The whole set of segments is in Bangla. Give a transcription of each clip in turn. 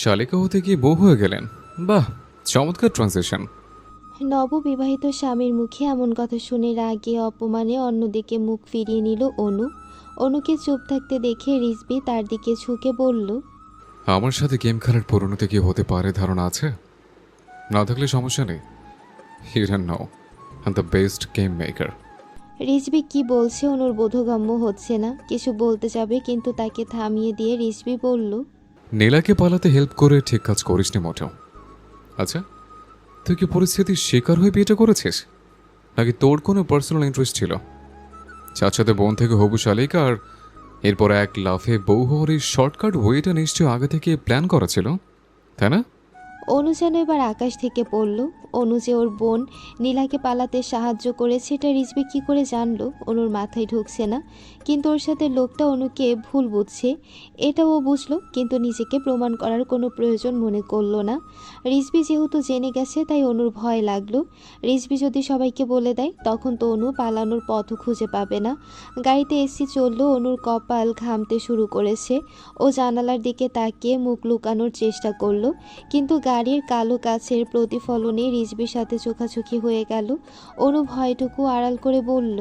শালিকা হতে গিয়ে বউ হয়ে গেলেন। বাহ, চমৎকার ট্রানজিশন। নববিবাহিত স্বামীর মুখে এমন কথা শুনে রাগে অপমানে অন্যদিকে মুখ ফিরিয়ে নিল অনু। অনুকে চুপ থাকতে দেখে রিজবি তার দিকে ঝুঁকে বলল, আমার সাথে গেম খেলার পরিণতি কি হতে পারে ধারণা আছে? না থাকলে সমস্যা নেই। You don't know I am the best game maker. Rizvi কি বলছে অনুর বোধগম্য হচ্ছে না। কিছু বলতে যাবে কিন্তু তাকে থামিয়ে দিয়ে রিজবি বলল, নীলাকে পালাতে হেল্প করে ঠিক কাজ করিসনি মোটেও। আচ্ছা, তুই কি পরিস্থিতির শিকার হয়ে বিয়েটা করেছিস, নাকি তোর কোনো পার্সোনাল ইন্টারেস্ট ছিল? চাচাতে বোন থেকে হবু শালিকা আর এরপর এক লাফে বউ হওয়ার এই শর্টকাট ওয়েটা নিশ্চয়ই আগে থেকে প্ল্যান করা ছিল, তাই না? অনু যেন এবার আকাশ থেকে পড়ল। অনু যে ওর বোন নীলাকে পালাতে সাহায্য করেছে এটা রিজবি কি করে জানলো অনুর মাথায় ঢুকছে না। কিন্তু ওর সাথে লোকটা অনুকে ভুল বুঝছে এটা ও বুঝলো, কিন্তু নিজেকে প্রমাণ করার কোনো প্রয়োজন মনে করলো না। রিজবি যেহেতু জেনে গেছে তাই অনুর ভয় লাগলো। রিজবি যদি সবাইকে বলে দেয় তখন তো অনু পালানোর পথও খুঁজে পাবে না। গাড়িতে এসি চললো, অনুর কপাল ঘামতে শুরু করেছে। ও জানালার দিকে তাকিয়ে মুখ লুকানোর চেষ্টা করলো, কিন্তু গাড়ির কালো কাচের প্রতিফলনে রিজবির সাথে চোখাচোখি হয়ে গেল। অনু ভয়টুকু আড়াল করে বলল,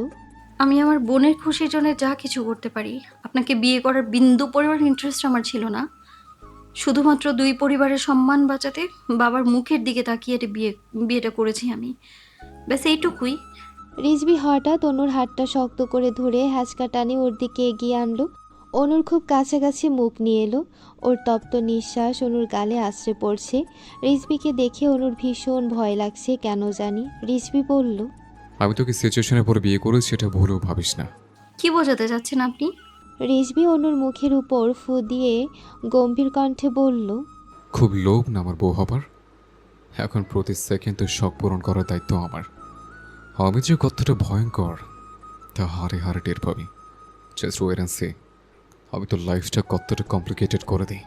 আমি আমার বোনের খুশির জন্য যা কিছু করতে পারি। আপনাকে বিয়ে করার বিন্দু পরিমাণ ইন্টারেস্ট আমার ছিল না। শুধুমাত্র দুই পরিবারের সম্মান বাঁচাতে বাবার মুখের দিকে তাকিয়ে বিয়েটা করেছি আমি। ব্যাস এইটুকুই। রিজবি হঠাৎ অনুর হাতটা শক্ত করে ধরে হ্যাঁচকা টানে ওর দিকে এগিয়ে আনলো। অনুর খুব কাছাকাছি মুখ নিয়ে এলো। ওর তপ্ত নিঃশ্বাস অনুর গালে আছড়ে পড়ছে। রিজবিকে দেখে অনুর ভীষণ ভয় লাগছে কেন জানি। রিজবি বলল, আমি তোকে সিচুয়েশনে পরে বিয়ে করেছি এটা ভুলেও ভাবিস না। কি বোঝাতে চাচ্ছেন আপনি? রিজবি অনুর মুখের উপর ফু দিয়ে গম্ভীর কণ্ঠে বলল, খুব লোভ না আমার বউ হবার। এখন প্রতি সেকেন্ডে শখ পূরণ করার দায়িত্ব আমার। আমি যে কতটা ভয়ঙ্কর তা হারে হারে টের পাবি। জাস্ট ওয়েট অ্যান্ড সি আমি তো লাইফটা কতটা কমপ্লিকেটেড করে দিই।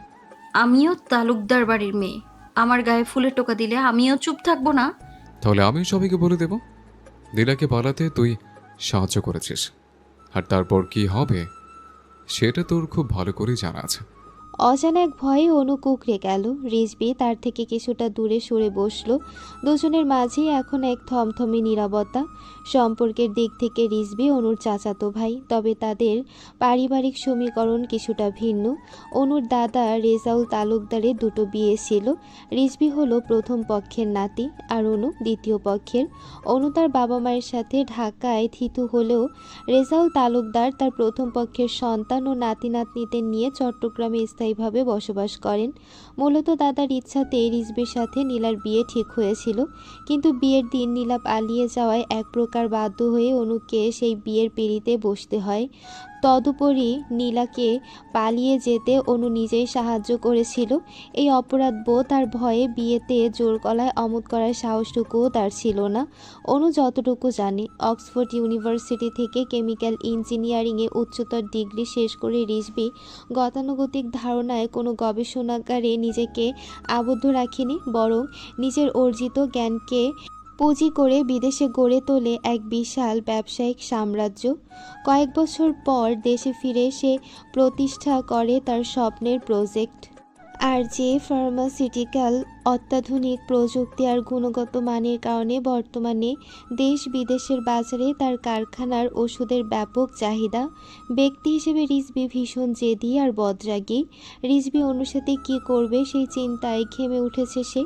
আমিও তালুকদার বাড়ির মেয়ে। আমার গায়ে ফুলের টোকা দিলে আমিও চুপ থাকবো না। তাহলে আমি সবাইকে বলে দেব নীলাকে পালাতে তুই সাহায্য করেছিস, আর তারপর কি হবে সেটা তোর খুব ভালো করেই জানা আছে। অজানা এক ভয়ে অনু কুঁকড়ে গেল। রিজবি তার থেকে কিছুটা দূরে সরে বসলো। দুজনের মাঝেই এখন এক থমথমে নীরবতা। সম্পর্কের দিক থেকে রিজবি অনুর চাচাতো ভাই, তবে তাদের পারিবারিক সমীকরণ কিছুটা ভিন্ন। অনুর দাদা রেজাউল তালুকদারের দুটো বিয়ে ছিল। রিজবি হলো প্রথম পক্ষের নাতি আর অনু দ্বিতীয় পক্ষের। অনু তার বাবা মায়ের সাথে ঢাকায় থিতু হলেও রেজাউল তালুকদার তার প্রথম পক্ষের সন্তান ও নাতি নাতনিদের নিয়ে চট্টগ্রামে স্থায়ীভাবে বসবাস করেন। মূলত দাদার ইচ্ছাতে রিজবির সাথে নীলার বিয়ে ঠিক হয়েছিল, কিন্তু বিয়ের দিন নীলা পালিয়ে যাওয়ায় এক প্রকার বাধ্য হয়ে অনুকে সেই বিয়ের পিঁড়িতে বসতে হয়। তদুপরি নীলাকে পালিয়ে যেতে অনু নিজেই সাহায্য করেছিল। এই অপরাধ বোধ আর ভয়ে বিয়েতে জোর গলায় অমত করার সাহসটুকুও তার ছিল না। অনু যতটুকু জানে, অক্সফোর্ড ইউনিভার্সিটি থেকে কেমিক্যাল ইঞ্জিনিয়ারিংয়ে উচ্চতর ডিগ্রি শেষ করে রিজবি গতানুগতিক ধারণায় কোনো গবেষণাগারে নিজেকে আবদ্ধ রাখেনি, বরং নিজের অর্জিত জ্ঞানকে পুঁজি করে বিদেশে গড়ে তোলে এক বিশাল ব্যবসায়িক সাম্রাজ্য। কয়েক বছর পর দেশে ফিরে সে প্রতিষ্ঠা করে তার স্বপ্নের প্রজেক্ট আর যে ফার্মাসিউটিক্যাল। অত্যাধুনিক প্রযুক্তি আর গুণগত মানের কারণে বর্তমানে দেশ বিদেশের বাজারে তার কারখানার ওষুধের ব্যাপক চাহিদা। ব্যক্তি হিসেবে রিজবি ভীষণ জেদি আর বদরাগী। রিজবি অনুর সাথে কী করবে সেই চিন্তায় ঘেমে উঠেছে সে।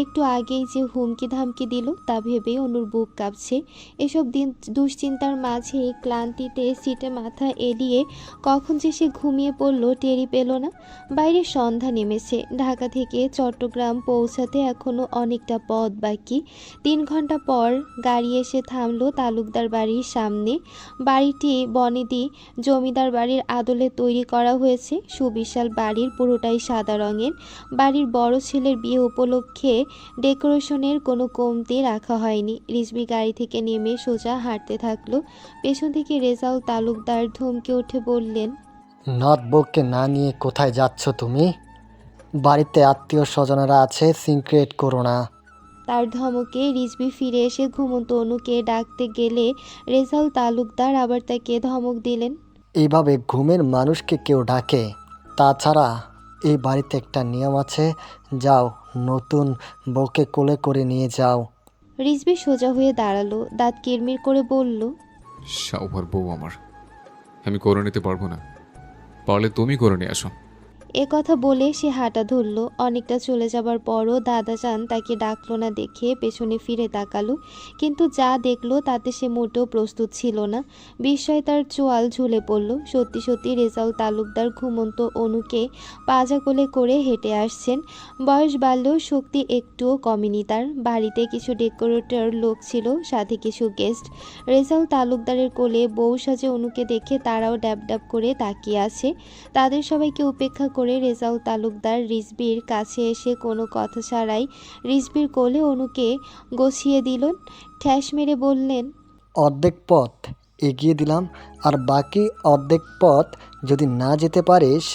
একটু আগেই যে হুমকি ধামকি দিল তা ভেবেই অনুর বুক কাঁপছে। এসব দিন দুশ্চিন্তার মাঝে ক্লান্তিতে সিটে মাথা এলিয়ে কখন যে সে ঘুমিয়ে পড়ল টেরই পেল না। বাইরে সন্ধ্যা নেমেছে। ঢাকা থেকে চট্টগ্রাম পৌঁছাতে এখনও অনেকটা পথ বাকি। 3 ঘন্টা পর গাড়ি এসে থামলো তালুকদার বাড়ির সামনে। বাড়িটি বনেদি জমিদার বাড়ির আদলে তৈরি করা হয়েছে। সুবিশাল বাড়ির পুরোটাই সাদা রঙের। বাড়ির বড় ছেলের বিয়ে উপলক্ষে ডেকোরেশনের কোনো কমতি রাখা হয়নি। রিজবি গাড়ি থেকে নেমে সোজা হাঁটতে থাকলো। পেছন থেকে রেজাউল তালুকদার ধমকে উঠে বললেন, নটবুককে না নিয়ে কোথায় যাচ্ছ তুমি? বাড়িতে আত্মীয় স্বজনেরা আছে, সিক্রেট করো না। তার ধমকে রিজবি ফিরে এসে ঘুমন্ত অনুকে ডাকতে গেলে রেজাউল তালুকদার আবার তাকে ধমক দিলেন। এইভাবে ঘুমের মানুষকে কেউ ডাকে? তাছাড়া এই বাড়িতে একটা নিয়ম আছে, যাও নতুন বউকে কোলে করে নিয়ে যাও। রিজবি সোজা হয়ে দাঁড়ালো, দাঁত কিরমির করে বলল, শাওয়ার বউ আমার, আমি করে নিতে পারবো না, পারলে তুমি করে নিয়ে আসো। এ কথা বলে সে হাঁটা ধরল। অনেকটা চলে যাবার পরও দাদাজান তাকে ডাকলো না দেখে পেছনে ফিরে তাকালো, কিন্তু যা দেখলো তাতে সে মোটেও প্রস্তুত ছিল না। বিস্ময়ে তার চোয়াল ঝুলে পড়ল। সত্যি সত্যি রেজাউল তালুকদার ঘুমন্ত অনুকে পাজা কোলে করে হেঁটে আসছেন। বয়স বাড়লেও শক্তি একটুও কমেনি তার। বাড়িতে কিছু ডেকোরেটর লোক ছিল, সাথে কিছু গেস্ট। রেজাউল তালুকদারের কোলে বউ সাজে অনুকে দেখে তারাও ড্যাব ড্যাব করে তাকিয়ে আছে। তাদের সবাইকে উপেক্ষা করে রেজাউল তালুকদার রিজবির কাছে এসে কোনো কথা ছাড়াই রিজবির কোলে অনুকে গছিয়ে দিলেন। ঠ্যাস মেরে বললেন, অর্ধেক পথ এগিয়ে দিলাম, আর বাকি অর্ধেক পথ যদি না যেতে পারিস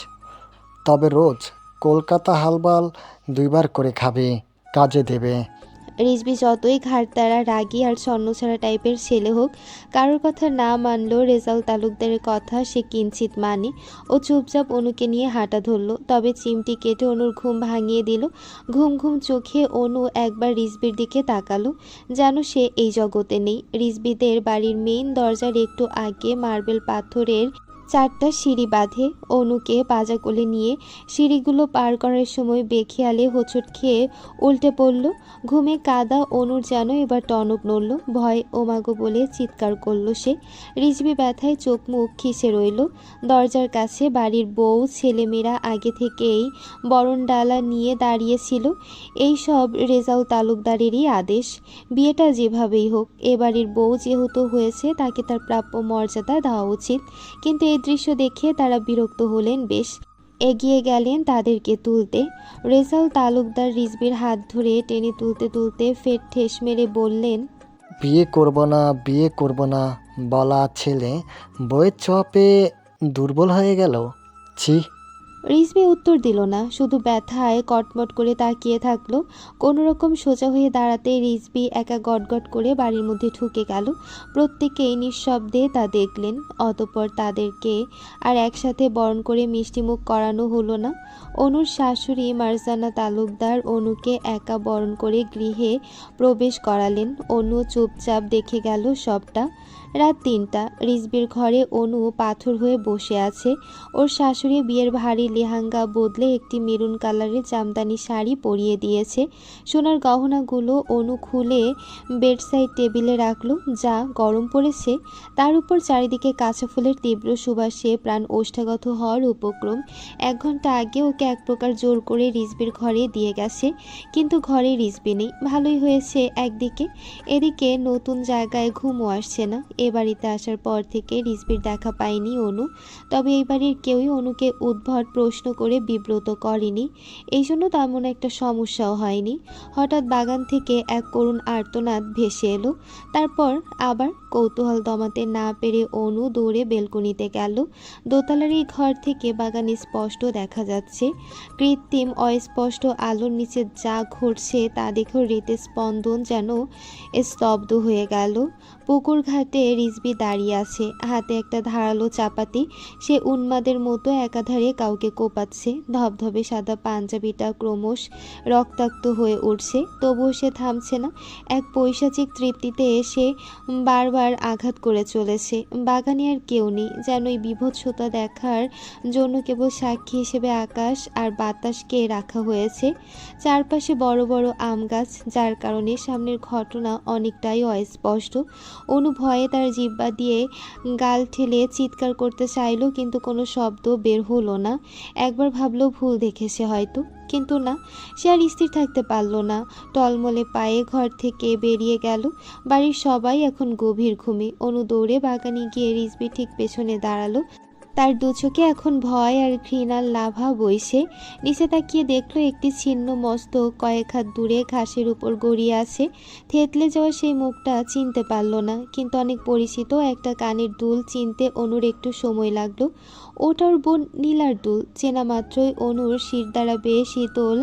তবে রোজ কলকাতা হালবাল 2বার করে খাবে, কাজে দেবে। রিজবি যতই ঘাড়তারা রাগী আর ছন্নছাড়া টাইপের ছেলে হোক, কারোর কথা না মানলেও রেজাউল তালুকদারের কথা সে কিঞ্চিত মানে। ও চুপচাপ অনুকে নিয়ে হাঁটা ধরল, তবে চিমটি কেটে অনুর ঘুম ভাঙিয়ে দিল। ঘুম ঘুম চোখে অনু একবার রিজবির দিকে তাকালো, যেন সে এই জগতে নেই। রিজবিদের বাড়ির মেইন দরজার একটু আগে মার্বেল পাথরের 4টা সিঁড়ি বাঁধে। অনুকে পাজা কোলে নিয়ে সিঁড়িগুলো পার করার সময় বেখেয়ালে হোঁচট খেয়ে উল্টে পড়ল। ঘুমে কাদা অনুর যেন এবার টনক নড়ল। ভয় ওমাগো বলে চিৎকার করল সে। রিজবি ব্যথায় চোখ মুখ খিসে রইল। দরজার কাছে বাড়ির বউ ছেলেমেয়েরা আগে থেকেই বরণডালা নিয়ে দাঁড়িয়েছিল। এই সব রেজাউল তালুকদারেরই আদেশ। বিয়েটা যেভাবেই হোক, এ বাড়ির বউ যেহেতু হয়েছে তাকে তার প্রাপ্য মর্যাদা দেওয়া উচিত। কিন্তু এই দৃশ্য দেখে তারা বিরক্ত হলেন বেশ। এগিয়ে গেলেন তাদেরকে তুলতে। রেজাউল তালুকদার রিজবির হাত ধরে টেনে তুলতে তুলতে ফের ঠেস মেরে বললেন, বিয়ে করব না, বিয়ে করব না বলা ছেলে বইয়ের ছোঁয়াপে দুর্বল হয়ে গেল। ছি। রিজবি উত্তর দিল না, শুধু ব্যথায় কটমট করে তাকিয়ে থাকলো। কোনো রকম সোজা হয়ে দাঁড়াতে রিজবি একা গটগট করে বাড়ির মধ্যে ঢুকে গেল। প্রত্যেকেই নিঃশব্দে তা দেখলেন। অতঃপর তাদেরকে আর একসাথে বরণ করে মিষ্টিমুখ করানো হলো না। অনুর শাশুড়ি মারজানা তালুকদার অনুকে একা বরণ করে গৃহে প্রবেশ করালেন। অনু চুপচাপ দেখে গেল সবটা। রাত 3টা। রিজবির ঘরে অনু পাথর হয়ে বসে আছে। ওর শাশুড়ি বিয়ের ভারী লেহেঙ্গা বদলে একটি মেরুন কালারের জামদানি শাড়ি পরিয়ে দিয়েছে। সোনার গহনাগুলো অনু খুলে বেডসাইড টেবিলে রাখলো। যা গরম পড়েছে, তার উপর চারিদিকে কাঁচা ফুলের তীব্র সুবাসে প্রাণ ওষ্ঠাগত হওয়ার উপক্রম। 1 ঘন্টা আগে ওকে এক প্রকার জোর করে রিজবির ঘরে দিয়ে গেছে, কিন্তু ঘরে রিজবি নেই। ভালোই হয়েছে একদিকে, এদিকে নতুন জায়গায় ঘুমও আসছে না। এ বাড়িতে আসার পর থেকে রিজবির দেখা পায়নি অনু। তবে এই বাড়ির কেউই অনুকে উদ্ভট প্রশ্ন করে বিব্রত করেনি, এই জন্য তেমন একটা সমস্যাও হয়নি। হঠাৎ বাগান থেকে এক করুণ আর্তনাদ ভেসে এলো। তারপর আবার কৌতূহল দমাতে না পেরে অনু দৌড়ে বেলকনিতে গেল। দোতলার এই ঘর থেকে বাগানে স্পষ্ট দেখা যাচ্ছে। কৃত্রিম অস্পষ্ট আলোর নিচে যা ঘটছে তা দেখেও হৃদের স্পন্দন যেন স্তব্ধ হয়ে গেল। পুকুর ঘাটে রিজবি দাঁড়িয়ে আছে, হাতে একটা ধারালো চাপাতি। সে উন্মাদের মতো একাধারে কাউকে কোপাচ্ছে। ধবধবে সাদা পাঞ্জাবিটা ক্রমশ রক্তাক্ত হয়ে উঠছে, তবুও সে থামছে না। এক পৈশাচিক তৃপ্তিতে সে বারবার আঘাত করে চলেছে। বাগানে আর কেউ নেই, যেন এই বিভৎসতা দেখার জন্য কেবল সাক্ষী হিসেবে আকাশ আর বাতাসকে রাখা হয়েছে। চারপাশে বড় বড় আম গাছ, যার কারণে সামনের ঘটনা অনেকটাই অস্পষ্ট। অনু ভয়ে তার জিহ্বা দিয়ে গাল ঠেলে চিৎকার করতে চাইল, কিন্তু কোনো শব্দ বের হলো না। একবার ভাবলো ভুল দেখেছে হয়তো, কিন্তু না, সে আর স্থির থাকতে পারল না। টলমলে পায়ে ঘর থেকে বেরিয়ে গেল। বাড়ির সবাই এখন গভীর ঘুমে। অনু দৌড়ে বাগানে গিয়ে রিজবি ঠিক পেছনে দাঁড়ালো। তার দু চোখে এখন ভয় আর ঘৃণার লাভা বইছে। নিচে তাকিয়ে দেখলো একটি ছিন্ন মস্তক কয়েক হাত দূরে ঘাসের উপর গড়িয়ে আছে। থেতলে যাওয়া সেই মুখটা চিনতে পারল না, কিন্তু অনেক পরিচিত একটা কানের দুল চিনতে অনুর একটু সময় লাগলো। ওটার বোন নীলার দুল। চেনা মাত্রই অনুর শির দ্বারা বেয়ে শীতল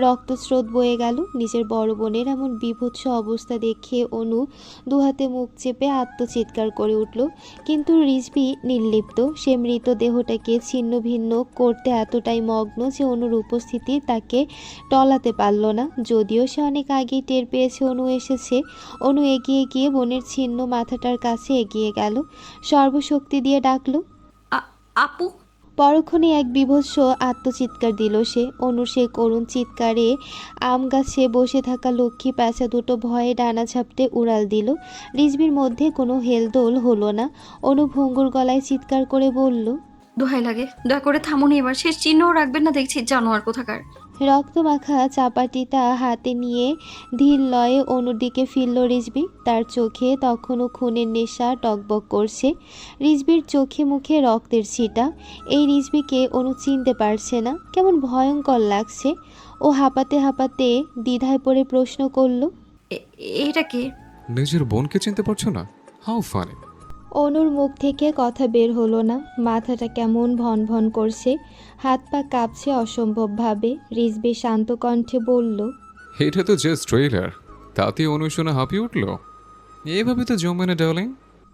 রক্তস্রোত বয়ে গেল। নিজের বড় বোনের এমন বীভৎস অবস্থা দেখে অনু দুহাতে মুখ চেপে আত্মচিৎকার করে উঠল। কিন্তু রিজভী নির্লিপ্ত। সে মৃতদেহটাকে ছিন্ন ভিন্ন করতে এতটাই মগ্ন যে অনুর উপস্থিতি তাকে টলাতে পারল না। যদিও সে অনেক আগেই টের পেয়েছে অনু এসেছে। অনু এগিয়ে গিয়ে বোনের ছিন্ন মাথাটার কাছে এগিয়ে গেল, সর্বশক্তি দিয়ে ডাকল, আপু। পরক্ষণে এক বিভৎস আত্মচিৎকার দিল সে। অনুর সেই করুণ চিৎকারে আম গাছে বসে থাকা লক্ষ্মী প্যাঁচা দুটো ভয়ে ডানা ঝাপটে উড়াল দিল। রিজভির মধ্যে কোনো হেলদোল হলো না। অনু ভঙ্গুর গলায় চিৎকার করে বলল, দোহাই লাগে, দয়া করে থামুন এবার। শেষ চিহ্নও রাখবেন না দেখছি, জানোয়ার কোথাকার। রক্তমাখা চাপাটিটা হাতে নিয়ে ধীর লয়ে অনুর দিকে ফিরল রিজভী। তার চোখে তখনও খুনের নেশা টকবক করছে। রিজভীর চোখে মুখে রক্তের ছিটা। এই রিজভীকে অনু চিনতে পারছে না। কেমন ভয়ঙ্কর লাগছে। ও হাঁপাতে হাঁপাতে দ্বিধায় পড়ে প্রশ্ন করল, এটা কে? নিজের বোনকে চিনতে পারছো না? How funny. অনুর মুখ থেকে কথা বের হলো না। মাথাটা কেমন ভন ভন করছে, হাত পা কাঁপছে অসম্ভবভাবে। রিজভী শান্ত কণ্ঠে বলল, এটা তো জাস্ট ট্রেলার, তাতে অনুশোনা হাঁপিয়ে উঠলো। এভাবে তো জমবে না ডার্লিং।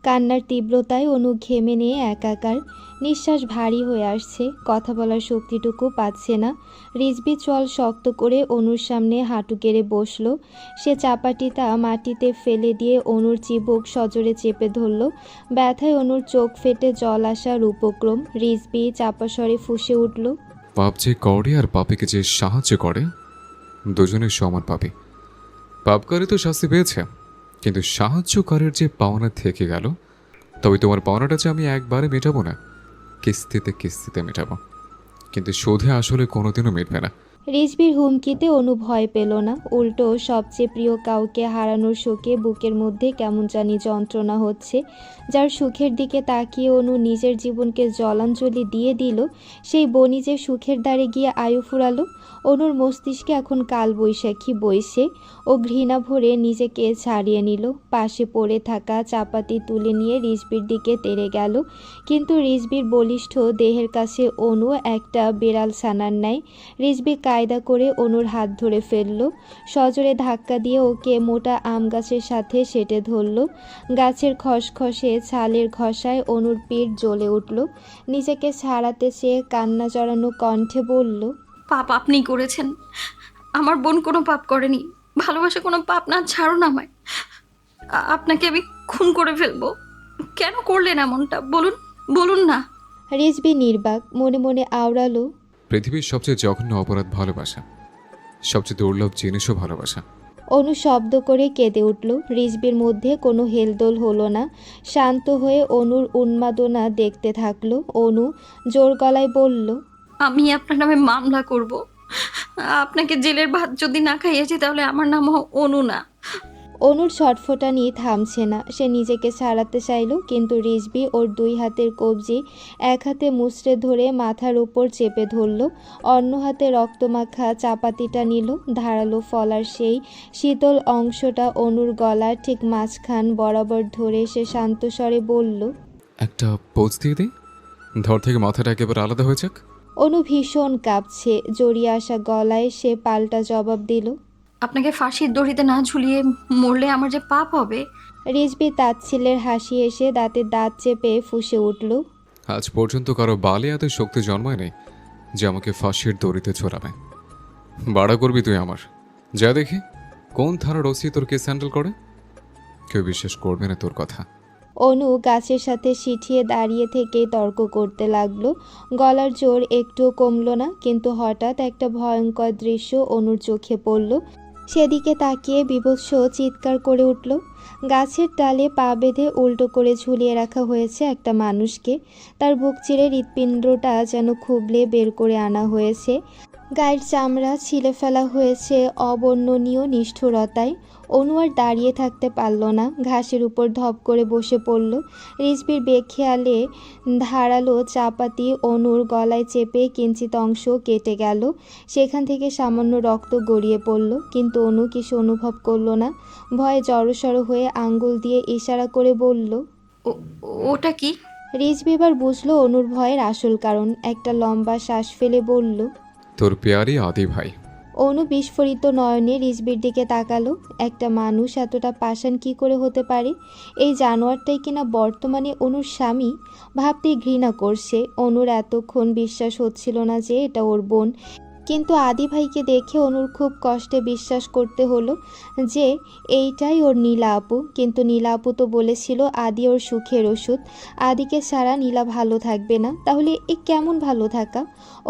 কান্নার তীব্রতায় অনু ঘেমে নিয়ে একাকার। নিঃশ্বাস ভারী হয়ে আসছে, কথা বলার শক্তিটুকু পাচ্ছে না। রিজভী চল শক্ত করে অনুর সামনে হাঁটু গেড়ে বসলো। সে চাপাটিটা মাটিতে ফেলে দিয়ে অনুর চিবুক সজোরে চেপে ধরল। ব্যথায় অনুর চোখ ফেটে জল আসার উপক্রম। রিজভী চাপা স্বরে ফুঁসে উঠল, পাপ যে করে আর পাপিকে যে সাহায্য করে, দুজনের সমান পাপি। পাপকারী তো শাস্তি পেয়েছে, কিন্তু সাহায্যকারীর যে পাওনা থেকে গেল, তবে তোমার পাওনাটা যে আমি একবারে মেটাবো না, কিস্তিতে কিস্তিতে মেটাবো, কিন্তু শোধে আসলে কোনোদিনও মিটবে না। রিজভীর হুমকিতে অনু ভয় পেল না। উল্টো সবচেয়ে প্রিয় কাউকে হারানোর শোকে বুকের মধ্যে কেমন জানি যন্ত্রণা হচ্ছে। যার সুখের দিকে তাকিয়ে অনু নিজের জীবনকে জলাঞ্জলি দিয়ে দিল, সেই বনি যে সুখের দ্বারে গিয়ে আয়ু ফুরালো। অনুর মস্তিষ্কে এখন কালবৈশাখী বইছে। ও ঘৃণা ভরে নিজেকে ছাড়িয়ে নিল। পাশে পড়ে থাকা চাপাতি তুলে নিয়ে রিজভীর দিকে তেড়ে গেল। কিন্তু রিজভীর বলিষ্ঠ দেহের কাছে অনু একটা বিড়াল ছানার ন্যায়। রিজভী কায়দা করে অনুর হাত ধরে ফেলল। সজোরে ধাক্কা দিয়ে ওকে মোটা আম গাছের সাথে সেটে ধরল। গাছের খসখসে ছালের ঘষায় অনুর পিঠ জ্বলে উঠল। নিজেকে ছাড়াতে চেয়ে কান্না জড়ানো কণ্ঠে বলল, পাপ আপনি করেছেন। আমার বোন কোনো পাপ করেনি। ভালোবাসা কোনো পাপ না, ছাড়ুন আমায়। আপনাকে আমি খুন করে ফেলবো। কেন করলেন এমনটা? বলুন, বলুন না। রিজভী নির্বাক। মনে মনে আওড়ালো, পৃথিবীর সবচেয়ে জঘন্য অপরাধ ভালোবাসা, সবচেয়ে দুর্লভ জিনিসও ভালোবাসা। অনু শব্দ করে কেঁদে উঠল। রিজভীর মধ্যে কোনো হেলদোল হলো না। শান্ত হয়ে অনুর উন্মাদনা দেখতে থাকলো। অনু জোর গলায় বলল, আমি আপনার নামে মামলা করব। আপনাকে জেলের ভাত যদি না খাইয়েছি তাহলে আমার নাম অনু না। অনুর ছটফটানি থামছে না। সে নিজেকে ছাড়াতে চাইল, কিন্তু রিজভী ওর দুই হাতের কবজি এক হাতে মুচড়ে ধরে মাথার উপর চেপে ধরল। অন্য হাতে রক্তমাখা চাপাতিটা নিল। ধারালো ফলার সেই শীতল অংশটা অনুর গলার ঠিক মাঝখান বরাবর ধরে সে শান্ত স্বরে বলল, একটা পোজ দিয়ে দিই, ধর থেকে মাথাটা একেবারে আলাদা হয়ে যাক। অনু ভীষণ কাঁপছে। জড়িয়ে আসা গলায় সে পাল্টা জবাব দিল, আপনাকে ফাঁসির দড়িতে না ঝুলিয়ে মরলে আমার যে পাপ হবে। রিজভী তাচ্ছিল্যের হাসি এসে দাঁতে দাঁত চেপে ফুঁসে উঠল, আজ পর্যন্ত কারো বালে এত শক্তি জন্মায় নেই যে আমাকে ফাঁসির দড়িতে ছোড়াবে। বাড়া করবি তুই আমার। যা দেখি কোন থানার ওসি তোর কেস হ্যান্ডেল করে। কেউ বিশ্বাস করবে না তোর কথা। অনু গাছের সাথে সিঁঠিয়ে দাঁড়িয়ে থেকে তর্ক করতে লাগলো। গলার জোর একটুও কমল না। কিন্তু হঠাৎ একটা ভয়ঙ্কর দৃশ্য অনুর চোখে পড়ল। সেদিকে তাকিয়ে বীভৎস চিৎকার করে উঠল। গাছের ডালে পা বেঁধে উল্টো করে ঝুলিয়ে রাখা হয়েছে একটা মানুষকে। তার বুক চিরে হৃৎপিণ্ডটা যেন খুবলে বের করে আনা হয়েছে। গায়ের চামড়া ছিলে ফেলা হয়েছে অবর্ণনীয় নিষ্ঠুরতায়। অনু আর দাঁড়িয়ে থাকতে পারল না। ঘাসের উপর ধপ করে বসে পড়ল। রিজভীর বেখেয়ালে ধারালো চাপাতি অনুর গলায় চেপে কিঞ্চিত অংশ কেটে গেল। সেখান থেকে সামান্য রক্ত গড়িয়ে পড়ল, কিন্তু অনু কিছু অনুভব করল না। ভয়ে জড়সড় হয়ে আঙ্গুল দিয়ে ইশারা করে বলল, ওটা কি? রিজবি এবার বুঝলো অনুর ভয়ের আসল কারণ। একটা লম্বা শ্বাস ফেলে বলল, তোর পেয়ারি আদি ভাই। অনু বিস্ফোরিত নয়নে রিজবির দিকে তাকালো। একটা মানুষ এতটা পাষাণ কি করে হতে পারে? এই জানোয়ারটাই কিনা বর্তমানে অনুর স্বামী। ভাবতেই ঘৃণা করছে। অনুর এতক্ষণ বিশ্বাস হচ্ছিল না যে এটা ওর বোন, কিন্তু আদি ভাইকে দেখে অনুর খুব কষ্টে বিশ্বাস করতে হলো যে এইটাই ওর নীলা আপু। কিন্তু নীলা আপু তো বলেছিল আদি ওর সুখের ওষুধ, আদিকে ছাড়া নীলা ভালো থাকবে না। তাহলে এ কেমন ভালো থাকা?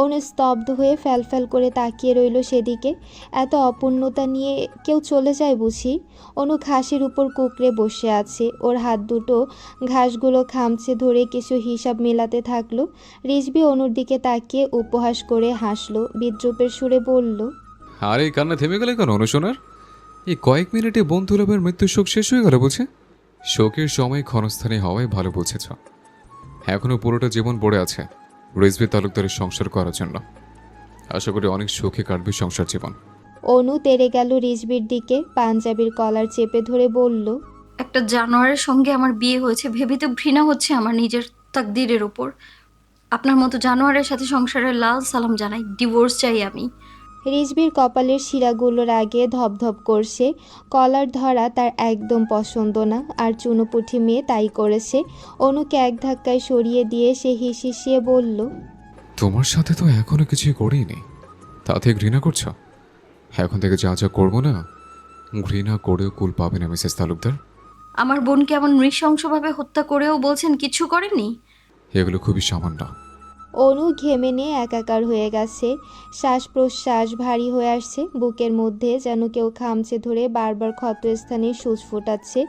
অনু স্তব্ধ হয়ে ফ্যালফ্যাল করে তাকিয়ে রইল সেদিকে। এত অপূর্ণতা নিয়ে কেউ চলে যায় বুঝি? অনু ঘাসের উপর কুকড়ে বসে আছে। ওর হাত দুটো ঘাসগুলো খামচে ধরে কিছু হিসাব মেলাতে থাকলো। রিজবি অনুর দিকে তাকিয়ে উপহাস করে হাসলো, বিদ্রুপের সুরে বলল, আর এই কান্না থেমে গেলে কেন অনুশোনার? এই কয়েক মিনিটে বন্ধু লাভের মৃত্যুর শোক শেষ হয়ে গেল বুঝে? শোকের সময় ক্ষণস্থানে হওয়ায় ভালো বুঝেছ। এখনও পুরোটা জীবন পড়ে আছে রিজভি তালুকদারের সংসার করার জন্য। আশা করি অনেক সুখে কাটবে সংসার জীবন। অনু তেড়ে গেল রিজবির দিকে, পাঞ্জাবির কলার চেপে ধরে বলল, একটা জানোয়ারের সঙ্গে আমার বিয়ে হয়েছে ভেবে তো ঘৃণা হচ্ছে আমার নিজের তাকদীরের ওপর। আপনার মতো জানোয়ারের সাথে সংসারের লাল সালাম জানাই, ডিভোর্স চাই আমি। রিজবির কপালের শিরাগুলোর আগে ধপধপ করছে। কলার ধরা তার একদম পছন্দ না, আর চুনোপুঠি মেয়ে তাই করেছে। অনুকে এক ধাক্কায় সরিয়ে দিয়ে সে হিসিয়ে বলল, তোমার সাথে তো এখনো কিছুই করিনি, তাতে ঘৃণা করছো? এখন থেকে যা যা করবো না, ঘৃণা করেও কুল পাবে না মিসেস তালুকদার। আমার বোনকে এমন নৃশংসভাবে হত্যা করেও বলছেন কিছু করেননি? এগুলো খুবই সামান্য। অনু ঘেমে নিয়ে একাকার হয়ে গেছে। শ্বাস প্রশ্বাস ভারী হয়ে আসছে বুকের মধ্যে, যেন কেউ খামচে ধরে বারবার ক্ষতস্থানে সূচ ফোটাচ্ছে।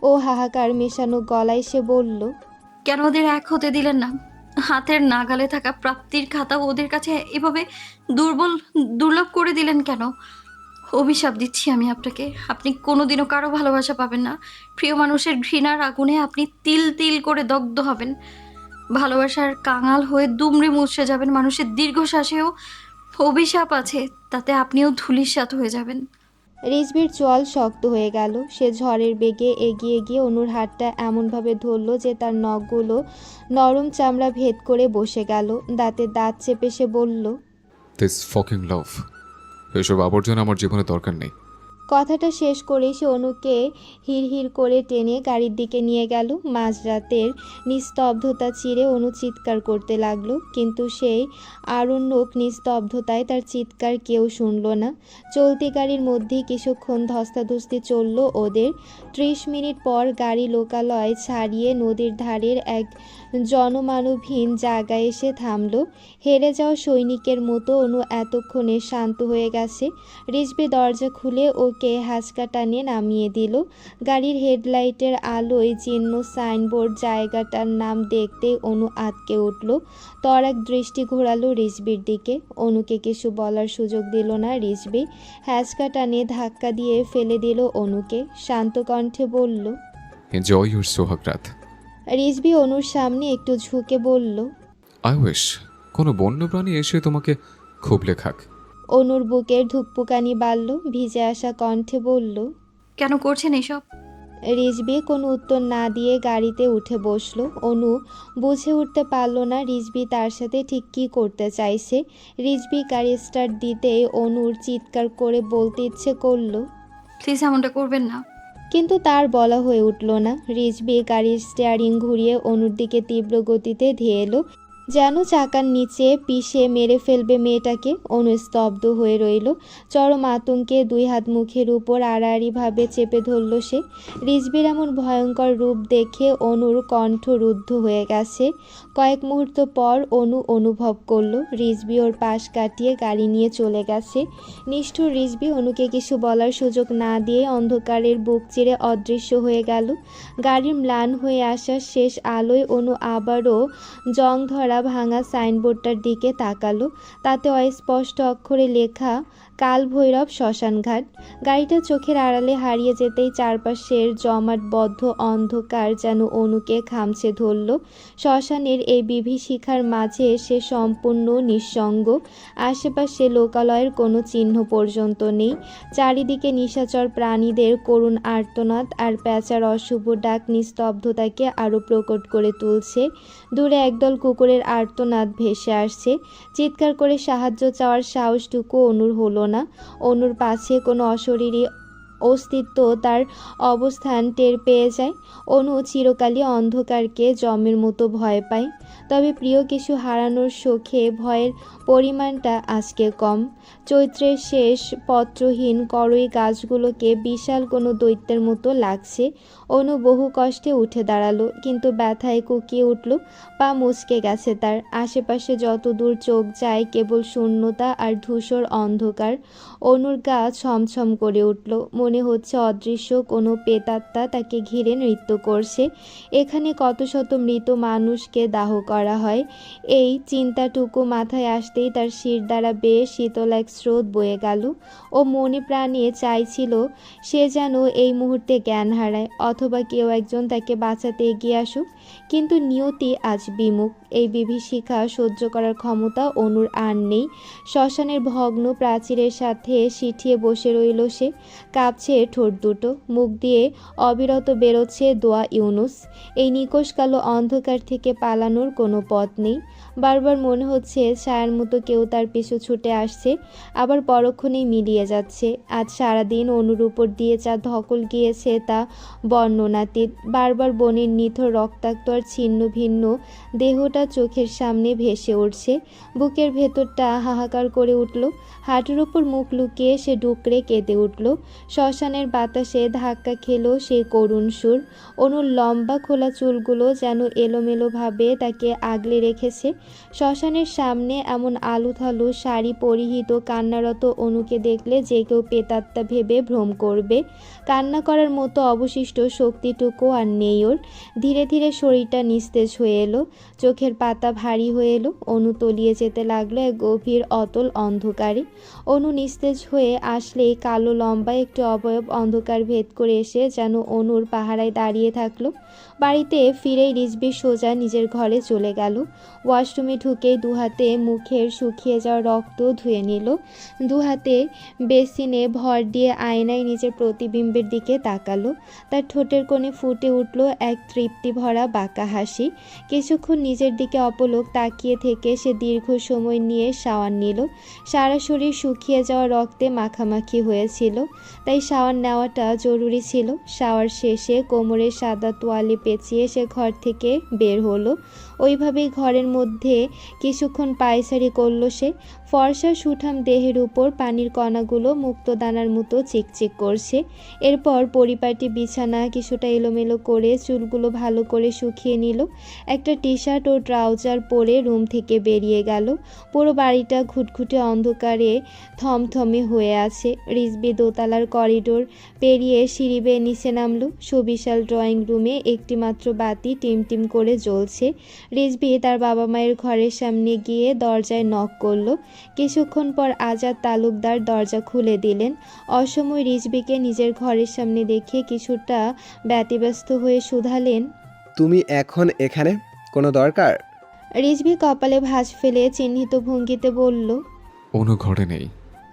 ও হাহাকার মেশানো গলায় সে বলল, কেন ওদের এক হতে দিলেন না? হাতের নাগালে থাকা প্রাপ্তির খাতা ওদের কাছে এভাবে দুর্লভ করে দিলেন কেন? অভিশাপ দিচ্ছি আমি আপনাকে, আপনি কোনোদিনও কারো ভালোবাসা পাবেন না। প্রিয় মানুষের ঘৃণার আগুনে আপনি তিল তিল করে দগ্ধ হবেন। ভালোবাসার কাঙাল হয়ে দুমড়ে মুচড়ে যাবেন। মানুষের দীর্ঘশ্বাসেও অভিশাপ আছে, তাতে আপনিও ধূলিসাৎ হয়ে যাবেন। রিজবির চোয়াল শক্ত হয়ে গেল। সে ঝড়ের বেগে এগিয়ে গিয়ে অনুর হাতটা এমনভাবে ধরল যে তার নখগুলো নরম চামড়া ভেদ করে বসে গেল। দাঁতে দাঁত চেপে সে বলল, দিস ফকিং লাভ, এসব আবর্জনা আমার জীবনে দরকার নেই। কথাটা শেষ করেই সে অনুকে হিড়হিড় করে টেনে গাড়ির দিকে নিয়ে গেল। মাঝরাতের নিস্তব্ধতা চিরে অনু চিৎকার করতে লাগলো, কিন্তু সেই আরণ্যক নিস্তব্ধতায় তার চিৎকার কেউ শুনল না। চলতি গাড়ির মধ্যেই কিছুক্ষণ ধস্তাধস্তি চলল ওদের। 30 মিনিট পর গাড়ি লোকালয় ছাড়িয়ে নদীর ধারের এক জনমানবহীন জায়গায় এসে থামল। হেরে যাওয়া সৈনিকের মতো অনু এতক্ষণে শান্ত হয়ে গেছে। রিজবি দরজা খুলে ওকে হাঁচকা টানে নামিয়ে দিল। গাড়ির হেডলাইটের আলোয় চিহ্ন সাইনবোর্ড জায়গাটার নাম দেখতেই অনু আঁতকে উঠল। তরাক দৃষ্টি ঘোরালো রিজবির দিকে। অনুকে কিছু বলার সুযোগ দিল না রিজবি। হ্যাঁচকা টানে ধাক্কা দিয়ে ফেলে দিল অনুকে। শান্ত কণ্ঠে বলল, এনজয় ইউর সোহাগ রাত। রিজবি অনুর সামনে একটু ঝুঁকে বলল, আই উইশ কোনো বন্য প্রাণী এসে তোমাকে খুবলে খাক। অনুর বুকের ধুকপুকানি বাড়ল। ভিজে আসা কণ্ঠে বলল, কেন করছেন এসব? রিজবি কোনো উত্তর না দিয়ে গাড়িতে উঠে বসলো। অনু বুঝে উঠতে পারল না রিজবি তার সাথে ঠিক কী করতে চাইছে। রিজবি গাড়ি স্টার্ট দিতেই অনুর চিৎকার করে বলতে ইচ্ছে করলো, প্লিজ এমনটা করবেন না। কিন্তু তার বলা হয়ে উঠল না। রিজবি গাড়ির স্টিয়ারিং ঘুরিয়ে অনুর দিকে তীব্র গতিতে ধেয়ে এলো, যেন চাকার নিচে পিষে মেরে ফেলবে মেয়েটাকে। অনু স্তব্ধ হয়ে রইল। চরম আতঙ্কে দুই হাত মুখের উপর আড়াআড়িভাবে চেপে ধরল সে। রিজবির এমন ভয়ঙ্কর রূপ দেখে অনুর কণ্ঠ রুদ্ধ হয়ে গেছে। কয়েক মুহূর্ত পর অনু অনুভব করল রিজবি ওর পাশ কাটিয়ে গাড়ি নিয়ে চলে গেছে। নিষ্ঠুর রিজবি অনুকে কিছু বলার সুযোগ না দিয়ে অন্ধকারের বুক চিরে অদৃশ্য হয়ে গেল। গাড়ির ম্লান হয়ে আসা শেষ আলোয় অনু আবারও জং ধরা ভাঙা সাইনবোর্ডটার দিকে তাকালো। তাতে অস্পষ্ট অক্ষরে লেখা কাল ভৈরব শ্মশানঘাট। গাড়িটা চোখের আড়ালে হারিয়ে যেতেই চারপাশের জমাটবদ্ধ অন্ধকার যেন অনুকে খামছে ধরল। শ্মশানের এই বিভীষিকার মাঝে সে সম্পূর্ণ নিঃসঙ্গ। আশেপাশে লোকালয়ের কোনো চিহ্ন পর্যন্ত নেই। চারিদিকে নিশাচর প্রাণীদের করুণ আর্তনাদ আর প্যাঁচার অশুভ ডাক নিস্তব্ধতাকে আরও প্রকট করে তুলছে। দূরে একদল কুকুরের আর্তনাদ ভেসে আসছে। চিৎকার করে সাহায্য চাওয়ার সাহসটুকু অনুর হলো না। অনুর পাছে কোনো অশরীরী অস্তিত্ব তার অবস্থান টের পেয়ে যায়। অনু চিরকালই অন্ধকারকে জমের মতো ভয় পায়, তবে প্রিয় কিছু হারানোর শোকে ভয়ের পরিমাণটা আজকে কম। চৈত্রের শেষ পত্রহীন করই গাছগুলোকে বিশাল কোনো দৈত্যের মতো লাগছে। অনু বহু কষ্টে উঠে দাঁড়ালো, কিন্তু ব্যথায় কুকিয়ে উঠল। পা মুচকে গেছে তার। আশেপাশে যত দূর চোখ যায় কেবল শূন্যতা আর ধূসর অন্ধকার। অনুর গা ছমছম করে উঠল। মনে হচ্ছে অদৃশ্য কোনো প্রেতাত্মা তাকে ঘিরে নৃত্য করছে। এখানে কত শত মৃত মানুষকে দাহ করা হয়। এই চিন্তাটুকু মাথায় আসতেই তার শির দ্বারা বেশ শীতল এক স্রোত বয়ে গেল। ও মনে প্রাণে চাইছিল সে যেন এই মুহূর্তে জ্ঞান হারায়, অথবা কেউ একজন তাকে বাঁচাতে এগিয়ে আসুক। কিন্তু নিয়তি আজ বিমুখ। এই বিভীষিকা সহ্য করার ক্ষমতা অনুর আর নেই। শ্মশানের ভগ্ন প্রাচীরের সাথে সিঠিয়ে বসে রইল সে। কাঁপছে ঠোঁট দুটো, মুখ দিয়ে অবিরত বেরোচ্ছে দোয়া ইউনুস। এই নিকষ কালো অন্ধকার থেকে পালানোর কোনো পথ নেই। বারবার মনে হচ্ছে ছায়ার মতো কেউ তার পিছু ছুটে আসছে, আবার পরক্ষণেই মিলিয়ে যাচ্ছে। আজ সারাদিন অনুর উপর দিয়ে যা ধকল গিয়েছে তা বর্ণনাতীত। বারবার বনের নিথর রক্তাক্ত আর ছিন্ন ভিন্ন দেহটা চোখের সামনে ভেসে উঠছে। বুকের ভেতরটা হাহাকার করে উঠল। হাঁটুর ওপর মুখ লুকিয়ে সে ডুকরে কেঁদে উঠল। শ্মশানের বাতাসে ধাক্কা খেলো সেই করুণ সুর। অনুর লম্বা খোলা চুলগুলো যেন এলোমেলোভাবে তাকে আগলে রেখেছে। শ্মশানের সামনে এমন আলুথালু শাড়ি পরিহিত কান্নারত অনুকে দেখলে যে কেউ প্রেতাত্মা ভেবে ভ্রম করবে। কান্না করার মতো অবশিষ্ট শক্তিটুকু আর নেই ওর। ধীরে ধীরে শরীরটা নিস্তেজ হয়ে এলো, চোখের পাতা ভারী হয়ে এলো। অনু তলিয়ে যেতে লাগলো এক গভীর অতল অন্ধকারে। অনু নিস্তেজ হয়ে আসলেই কালো লম্বা একটি অবয়ব অন্ধকার ভেদ করে এসে যেন অনুর পাহারায় দাঁড়িয়ে থাকলো। বাড়িতে ফিরেই রিজভী সোজা নিজের ঘরে চলে গেল। ওয়াশরুমে ঢুকেই দুহাতে মুখের শুকিয়ে যাওয়া রক্ত ধুয়ে নিল। দুহাতে বেসিনে ভর দিয়ে আয়নায় নিজের প্রতিবিম্বের দিকে তাকালো। তার ঠোঁটের কোণে ফুটে উঠল এক তৃপ্তি ভরা বাঁকা হাসি। কিছুক্ষণ নিজের দিকে অপলক তাকিয়ে থেকে সে দীর্ঘ সময় নিয়ে শাওয়ার নিল। সারা শরীর শুকিয়ে যাওয়া রক্তে মাখামাখি হয়েছিল, তাই শাওয়ার নেওয়াটা জরুরি ছিল। শাওয়ার শেষে কোমরে সাদা তোয়ালে পেঁচিয়ে সে ঘর থেকে বের হলো। ওইভাবেই ঘরের মধ্যে কিছুক্ষণ পায়চারি করল সে। ফর্সা সুঠাম দেহের উপর পানির কণাগুলো মুক্তদানার মতো চিকচিক করছে। এরপর পরিপাটি বিছানা কিছুটা এলোমেলো করে চুলগুলো ভালো করে শুকিয়ে নিল। একটা টি শার্ট ও ট্রাউজার পরে রুম থেকে বেরিয়ে গেল। পুরো বাড়িটা ঘুটঘুটে অন্ধকারে থমথমে হয়ে আছে। রিজভী দোতলার করিডোর পেরিয়ে সিঁড়ি বেয়ে নিচে নামলো। সুবিশাল ড্রয়িং রুমে একটি মাত্র বাতি টিমটিম করে জ্বলছে। রিজভী তার বাবা মায়ের ঘরের সামনে গিয়ে দরজায় নক করলো। কিছুক্ষণ পর আজাদ তালুকদার দরজা খুলে দিলেন। অসময় রিজভীকে নিজের ঘরের সামনে দেখে কিছুটা ব্যতিব্যস্ত হয়ে শুধালেন, তুমি এখন এখানে কোনো দরকার? রিজভী কপালে ভাঁজ ফেলে চিহ্নিত ভঙ্গিতে বলল। অনু ঘরে নেই।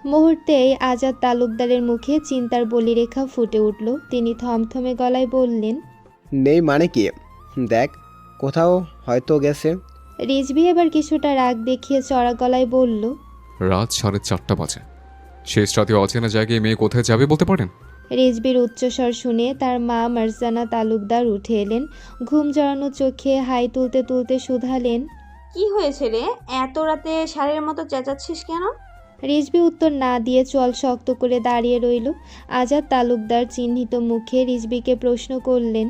মুহূর্তেই আজাদ তালুকদারের মুখে চিন্তার বলিরেখা ফুটে উঠল। তিনি থমথমে গলায় বললেন, নেই মানে কি? দেখ, কোথাও হয়তো গেছে। রিজভী এবার কিছুটা রাগ দেখিয়ে চড়া গলায় বলল, রাত 4:30 বাজে। শেষ রাতে অচেনা জায়গায় মেয়ে কোথায় যাবে বলতে পারেন? রিজভীর উচ্চস্বর শুনে তার মা মারজানা তালুকদার উঠে এলেন। ঘুম জড়ানো চোখে হাই তুলতে তুলতে শুধালেন, কি হয়েছে রে? এত রাতে ষাঁড়ের মতো চেঁচাচ্ছিস কেন? রিজভী উত্তর না দিয়ে চোয়াল শক্ত করে দাঁড়িয়ে রইল। আজাদ তালুকদার চিহ্নিত মুখে রিজভীকে প্রশ্ন করলেন।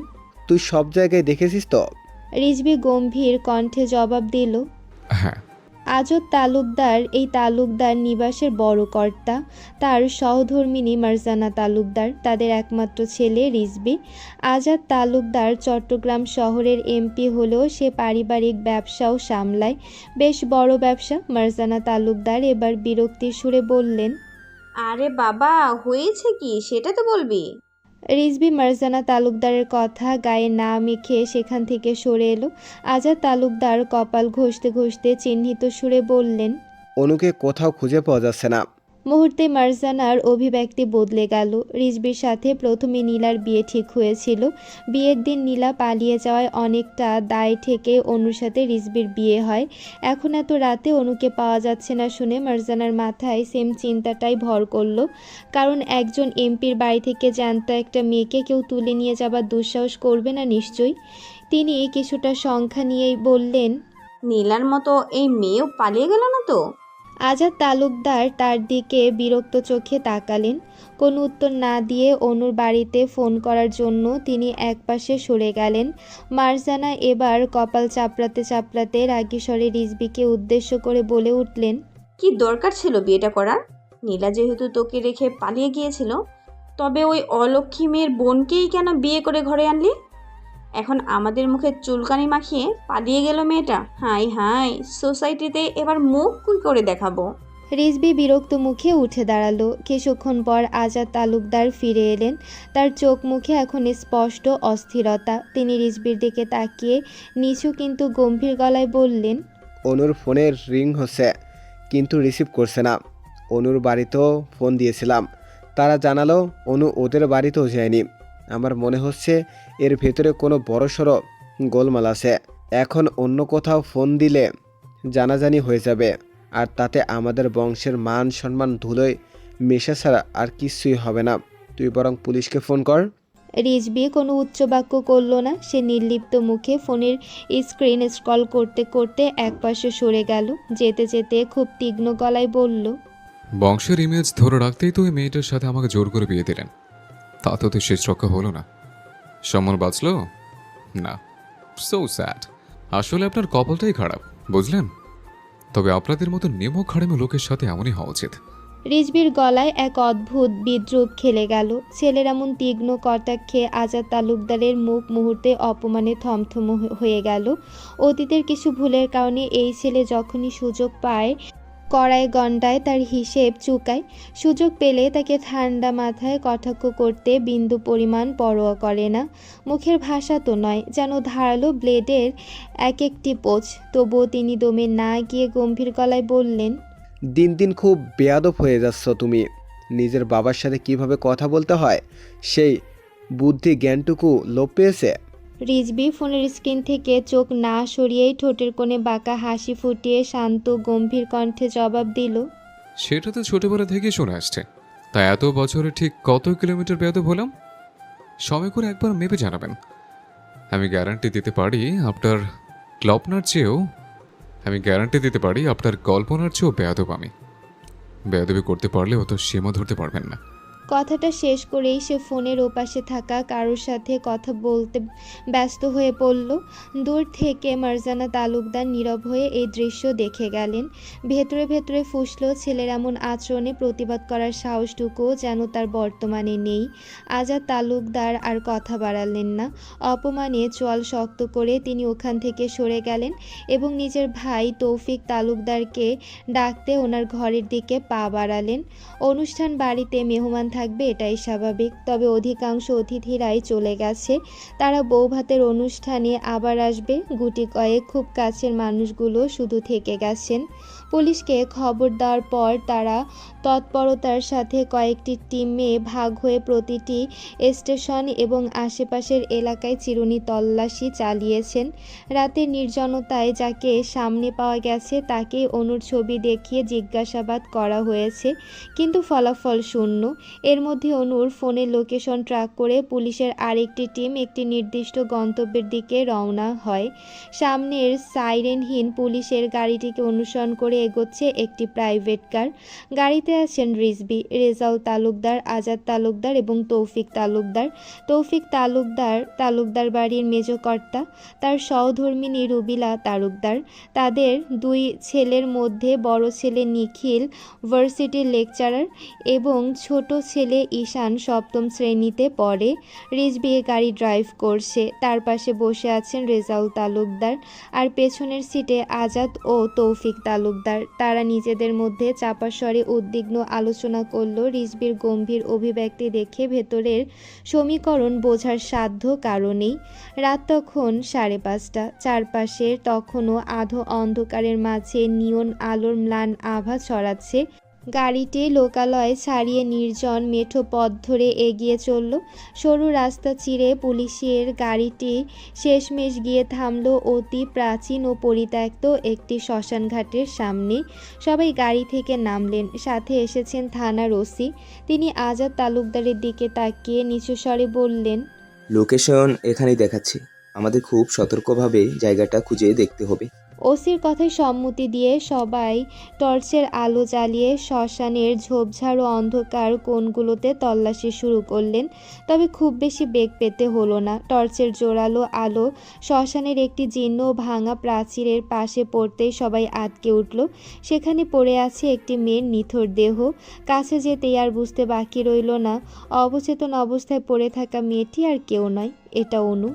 তুই সব জায়গায় দেখেছিস তো? রিজভী গম্ভীর কণ্ঠে জবাব দিল, হ্যাঁ। আজাদ তালুকদার এই তালুকদার নিবাসের বড় কর্তা। তার সহধর্মিণী মারজানা তালুকদার, তাদের একমাত্র ছেলে রিজভী। আজাদ তালুকদার চট্টগ্রাম শহরের এমপি হলেও সে পারিবারিক ব্যবসাও সামলায়, বেশ বড় ব্যবসা। মারজানা তালুকদার এবার বিরক্তির সুরে বললেন, আরে বাবা, হয়েছে কি সেটা তো বলবি। রিজবি মারজানা তালুকদারের কথা গায়ে না মেখে সেখান থেকে সরে এলো। আজাদ তালুকদার কপাল ঘষতে ঘষতে চিহ্নিত সুরে বললেন। অনুকে কোথাও খুঁজে পাওয়া যাচ্ছে না। মুহূর্তে মারজানার অভিব্যক্তি বদলে গেল। রিজবির সাথে প্রথমে নীলার বিয়ে ঠিক হয়েছিল। বিয়ের দিন নীলা পালিয়ে যাওয়ায় অনেকটা দায় থেকে অনুর সাথে রিজবির বিয়ে হয়। এখন এত রাতে অনুকে পাওয়া যাচ্ছে না শুনে মারজানার মাথায় সেম চিন্তাটাই ভর করলো। কারণ একজন এমপির বাড়ি থেকে জ্যান্ত একটা মেয়েকে কেউ তুলে নিয়ে যাবার দুঃসাহস করবে না নিশ্চয়ই। তিনি কিছুটা সংখ্যা নিয়েই বললেন, নীলার মতো এই মেয়েও পালিয়ে গেল না তো? আজাদ তালুকদার তার দিকে বিরক্ত চোখে তাকালেন। কোনো উত্তর না দিয়ে অনুর বাড়িতে ফোন করার জন্য তিনি একপাশে সরে গেলেন। মারজানা এবার কপাল চাপড়াতে চাপড়াতে রাগী স্বরে রিজবিকে উদ্দেশ্য করে বলে উঠলেন, কি দরকার ছিল বিয়েটা করার? নীলা যেহেতু তোকে রেখে পালিয়ে গিয়েছিল, তবে ওই অলক্ষী মেয়ের বোনকেই কেন বিয়ে করে ঘরে আনলি? এখন আমাদের মুখে চুলকানি মাখিয়ে পালিয়ে গেল মেয়েটা। হাই হাই, সোসাইটিতে এবার মুখ কি করে দেখাবো? রিজবি বিরক্ত মুখে উঠে দাঁড়ালো। কিছুক্ষণ পর আজাদ তালুকদার ফিরে এলেন। তার চোখ মুখে এখন স্পষ্ট অস্থিরতা। তিনি রিজবির দিকে তাকিয়ে নিচু কিন্তু গম্ভীর গলায় বললেন, অনুর ফোনের রিং হচ্ছে কিন্তু রিসিভ করছে না। অনুর বাড়িতেও ফোন দিয়েছিলাম, তারা জানালো অনু ওদের বাড়িতেও যায়নি। আমার মনে হচ্ছে এর ভেতরে কোনো বড়সড় গোলমাল আছে। এখন অন্য কোথাও ফোন দিলে জানাজানি হয়ে যাবে, আর তাতে আমাদের বংশের মান সম্মান ধুলোয় মেশা ছাড়া আর কিছুই হবে না। তুই বরং পুলিশকে ফোন কর। রিজবি কোনো উচ্চবাক্য করল না। সে নির্লিপ্ত মুখে ফোনের স্ক্রিন স্ক্রল করতে করতে একপাশে সরে গেল। যেতে যেতে খুব তীক্ষ্ণ গলায় বলল, বংশের ইমেজ ধরে রাখতেই তো ওই মেয়েটার সাথে আমাকে জোর করে বিয়ে দিলেন। তাতে তো শেষ রক্ষা হলো না। সম্মান বাঁচলো না। So sad. আসলে আপনার কপালটাই খারাপ, বুঝলেন? তবে আপনাদের মতো নেমো খাড়েমো লোকের সাথে এমনই হওয়া উচিত। রিজবির গলায় এক অদ্ভুত বিদ্রুপ খেলে গেল। ছেলের এমন তীক্ষ্ণ কটাক্ষে আজাদ তালুকদারের মুখ মুহূর্তে অপমানে থমথম হয়ে গেল। অতীতের কিছু ভুলের কারণে এই ছেলে যখনই সুযোগ পায় কড়ায় গণ্ডায় তার হিসেব চুকায়। সুযোগ পেলে তাকে ঠান্ডা মাথায় কটাক্ষ করতে বিন্দু পরিমাণ পরোয়া করে না। মুখের ভাষা তো নয়, যেন ধারালো ব্লেডের এক একটি পোঁচ। তবুও তিনি দমে না গিয়ে গম্ভীর গলায় বললেন, দিন দিন খুব বেয়াদব হয়ে যাচ্ছ তুমি। নিজের বাবার সাথে কিভাবে কথা বলতে হয় সেই বুদ্ধি জ্ঞানটুকু লোপ পেয়েছে। রিজবি ফোনের স্ক্রিন থেকে চোখ না সরিয়েই ঠোঁটের কোণে বাঁকা হাসি ফুটিয়ে শান্ত গম্ভীর কণ্ঠে জবাব দিল, সেটা তো ছোটবেলা থেকেই শুনে আসছে। তাই এত বছরে ঠিক কত কিলোমিটার বেয়াদব হলাম? সময় করে একবার মেপে জানাবেন। আমি গ্যারান্টি দিতে পারি আপনার কল্পনার চেয়েও বেয়াদব আমি। বেয়াদবি করতে পারলেও তো সীমা ধরতে পারবেন না। কথাটা শেষ করেই সে ফোনের ওপাশে থাকা কারোর সাথে কথা বলতে ব্যস্ত হয়ে পড়ল। দূর থেকে মারজানা তালুকদার নীরব হয়ে এই দৃশ্য দেখে গেলেন। ভেতরে ভেতরে ফুঁসল, ছেলের এমন আচরণে প্রতিবাদ করার সাহসটুকুও যেন তার বর্তমানে নেই। আজাদ তালুকদার আর কথা বাড়ালেন না। অপমানে চোয়াল শক্ত করে তিনি ওখান থেকে সরে গেলেন এবং নিজের ভাই তৌফিক তালুকদারকে ডাকতে ওনার ঘরের দিকে পা বাড়ালেন। অনুষ্ঠান বাড়িতে মেহমান থাকবে, এটাই স্বাভাবিক। তবে অধিকাংশ অতিথিরাই চলে গেছে। তারা বৌভাতের অনুষ্ঠানে আবার আসবে। গুটি কয়েক খুব কাছের মানুষগুলো শুধু থেকে গেছেন। পুলিশকে খবর দেওয়ার পর তারা তৎপরতার সাথে কয়েকটি টিমে ভাগ হয়ে প্রতিটি স্টেশন এবং আশেপাশের এলাকায় চিরুনি তল্লাশি চালিয়েছেন। রাতের নির্জনতায় যাকে সামনে পাওয়া গেছে তাকে অনুর ছবি দেখিয়ে জিজ্ঞাসাবাদ করা হয়েছে, কিন্তু ফলাফল শূন্য। এর মধ্যে অনুর ফোনের লোকেশন ট্র্যাক করে পুলিশের আরেকটি টিম একটি নির্দিষ্ট গন্তব্যের দিকে রওনা হয়। সামনের সাইরেনহীন পুলিশের গাড়িটিকে অনুসরণ করে এগোচ্ছে একটি প্রাইভেট কার। গাড়িতে আছেন রিজবি, রেজাউল তালুকদার, আজাদ তালুকদার এবং তৌফিক তালুকদার। তৌফিক তালুকদার বাড়ির মেজকর্তা, তার সহধর্মিণী রুবিলা তালুকদার। তাদের দুই ছেলের মধ্যে বড় ছেলে নিখিল ভার্সিটির লেকচারার এবং ছোট ছেলে ছেলে ঈশান সপ্তম শ্রেণীতে পড়ে। রিজবি গাড়ি ড্রাইভ করছে। তার পাশে বসে আছেন রেজাউল তালুকদার আর পেছনের সিটে আজাদ ও তৌফিক তালুকদার। তারা নিজেদের মধ্যে চাপা স্বরে উদ্বিগ্ন আলোচনা করল। রিজবির গম্ভীর অভিব্যক্তি দেখে ভেতরের সমীকরণ বোঝার সাধ্য কারণেই। রাত তখন 5:30। চারপাশের তখনও আধো অন্ধকারের মাঝে নিয়ন আলোর ম্লান আভা ছড়াচ্ছে। গাড়িটি লোকালয় ছাড়িয়ে নির্জন মেঠো পথ ধরে এগিয়ে চলল। সরু রাস্তা চিরে পুলিশের গাড়িটি শেষমেশ গিয়ে থামল অতি প্রাচীন ও পরিত্যক্ত একটি শ্মশানঘাটের সামনে। সবাই গাড়ি থেকে নামলেন। সাথে এসেছেন থানার ওসি। তিনি আজাদ তালুকদারের দিকে তাকিয়ে নিচু স্বরে বললেন, লোকেশন এখানেই দেখাচ্ছি, আমাদের খুব সতর্কভাবে জায়গাটা খুঁজে দেখতে হবে। ওসির কথায় সম্মতি দিয়ে সবাই টর্চের আলো জ্বালিয়ে শ্মশানের ঝোপঝাড় ও অন্ধকার কোণগুলোতে তল্লাশি শুরু করলেন। তবে খুব বেশি বেগ পেতে হলো না। টর্চের জোরালো আলো শ্মশানের একটি জীর্ণ ও ভাঙা প্রাচীরের পাশে পড়তেই সবাই আটকে উঠল। সেখানে পড়ে আছে একটি মেয়ের নিথর দেহ। কাছে যেতেই আর বুঝতে বাকি রইল না, অবচেতন অবস্থায় পড়ে থাকা মেয়েটি আর কেউ নয়, এটা অনু।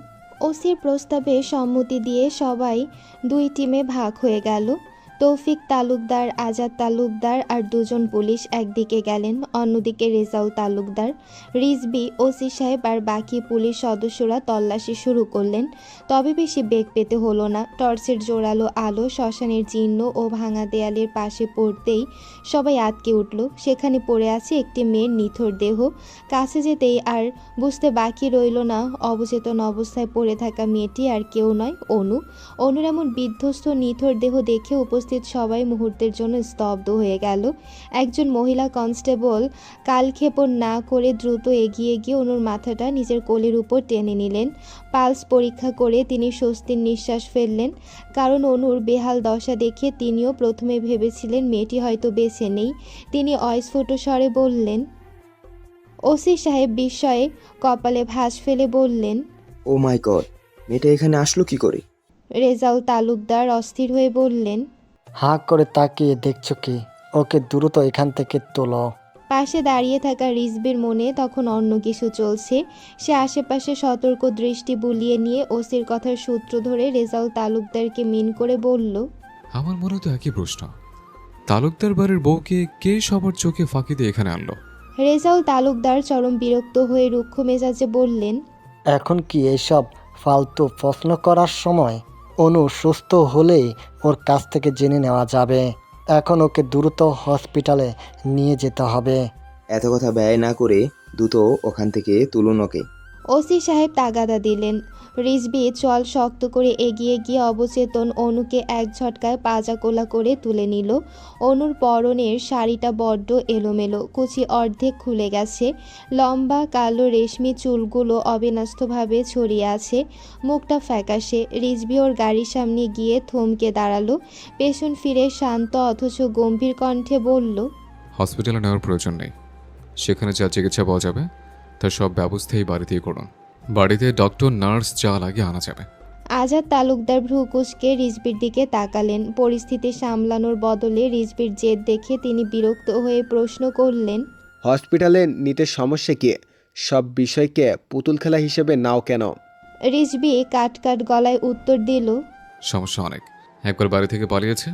ওসির প্রস্তাবে সম্মতি দিয়ে সবাই দুই টিমে ভাগ হয়ে গেল। তৌফিক তালুকদার, আজাদ তালুকদার আর দুজন পুলিশ একদিকে গেলেন, অন্যদিকে রেজাউল তালুকদার। রিজবি, ওসি সাহেব আর বাকি পুলিশ সদস্যরা তল্লাশি শুরু করলেন। তবে বেশি বেগ পেতে হলো না। টর্চের জোরালো আলো শ্মশানের জীর্ণ ও ভাঙা দেয়ালের পাশে পড়তেই সবাই আটকে উঠল। সেখানে পড়ে আছে একটি মেয়ের নিথর দেহ। কাছে যেতেই আর বুঝতে বাকি রইল না, অবচেতন অবস্থায় পড়ে থাকা মেয়েটি আর কেউ নয়, অনু। অনুর এমন বিধ্বস্ত নিথর দেহ দেখে উপস্থিত সবাই মুহূর্তের জন্য স্তব্ধ হয়ে গেল। একজন মহিলা কনস্টেবল কালক্ষেপণ না করে দ্রুত এগিয়ে গিয়ে অনুর মাথাটা নিজের কোলের উপর টেনে নিলেন। পালস পরীক্ষা করে তিনি স্বস্তির নিঃশ্বাস ফেললেন, কারণ অনুর বেহাল দশা দেখে তিনিও প্রথমে ভেবেছিলেন মেয়েটি হয়তো বেঁচে নেই। তিনি অস্ফুট স্বরে বললেন, ওসি সাহেব বিস্ময়ে কপালে ভাঁজ ফেলে বললেন, ও মাই গড, মেয়েটা এখানে আসলো কি করে? রেজাউল তালুকদার অস্থির হয়ে বললেন, হাঁ করে তাকিয়ে দেখছো কি? ওকে দ্রুত এখান থেকে তোলো। পাশে দাঁড়িয়ে থাকা রিজবির মনে তখন অন্য কিছু চলছে। সে আশেপাশে সতর্ক দৃষ্টি বুলিয়ে নিয়ে ওসির কথার সূত্র ধরে রেজাউল তালুকদারকে মিন করে বলল, আমার মনে তো একই প্রশ্ন, তালুকদার বাড়ির বউকে কে সবার চোখে ফাঁকি দিয়ে এখানে আনলো? রেজাউল তালুকদার চরম বিরক্ত হয়ে রুক্ষ মেজাজে বললেন, এখন কি এসব ফালতু প্রশ্ন করার সময়? অনু সুস্থ হলেই ওর কাছ থেকে জেনে নেওয়া যাবে। এখন ওকে দ্রুত হসপিটালে নিয়ে যেতে হবে। এত কথা ব্যয় না করে দ্রুত ওখান থেকে তুলুন ওকে। ওসি সাহেব তাগাদা দিলেন। রিজবি চল শক্ত করে এগিয়ে গিয়ে অবচেতন অনুকে এক ঝটকায় পাজাকোলা করে তুলে নিল। অনুর পরনের শাড়িটা বড্ড এলোমেলো, কুচি অর্ধেক খুলে গেছে। লম্বা কালো রেশমি চুলগুলো অবিন্যস্তভাবে ছড়িয়ে আছে। মুখটা ফ্যাকাশে। রিজবি ওর গাড়ির সামনে গিয়ে থমকে দাঁড়ালো। পেছন ফিরে শান্ত অথচ গম্ভীর কণ্ঠে বলল, হসপিটালে নেওয়ার প্রয়োজন নেই, সেখানে যা চিকিৎসা পাওয়া যাবে তার সব ব্যবস্থাই বাড়িতেই করুন। বাড়িতে ডক্টর, নার্স যা লাগে আনা যাবে। আজাদ তালুকদার ভ্রু কুঁচকে রিজবির দিকে তাকালেন। পরিস্থিতি সামলানোর বদলে রিজবির জেদ দেখে তিনি বিরক্ত হয়ে প্রশ্ন করলেন, হসপিটালে নিতে সমস্যা কি? সব বিষয়কে পুতুল খেলা হিসেবে নাও কেন? রিজবি কাট গলায় উত্তর দিল, সমস্যা অনেক। একবার বাড়ি থেকে পালিয়েছে,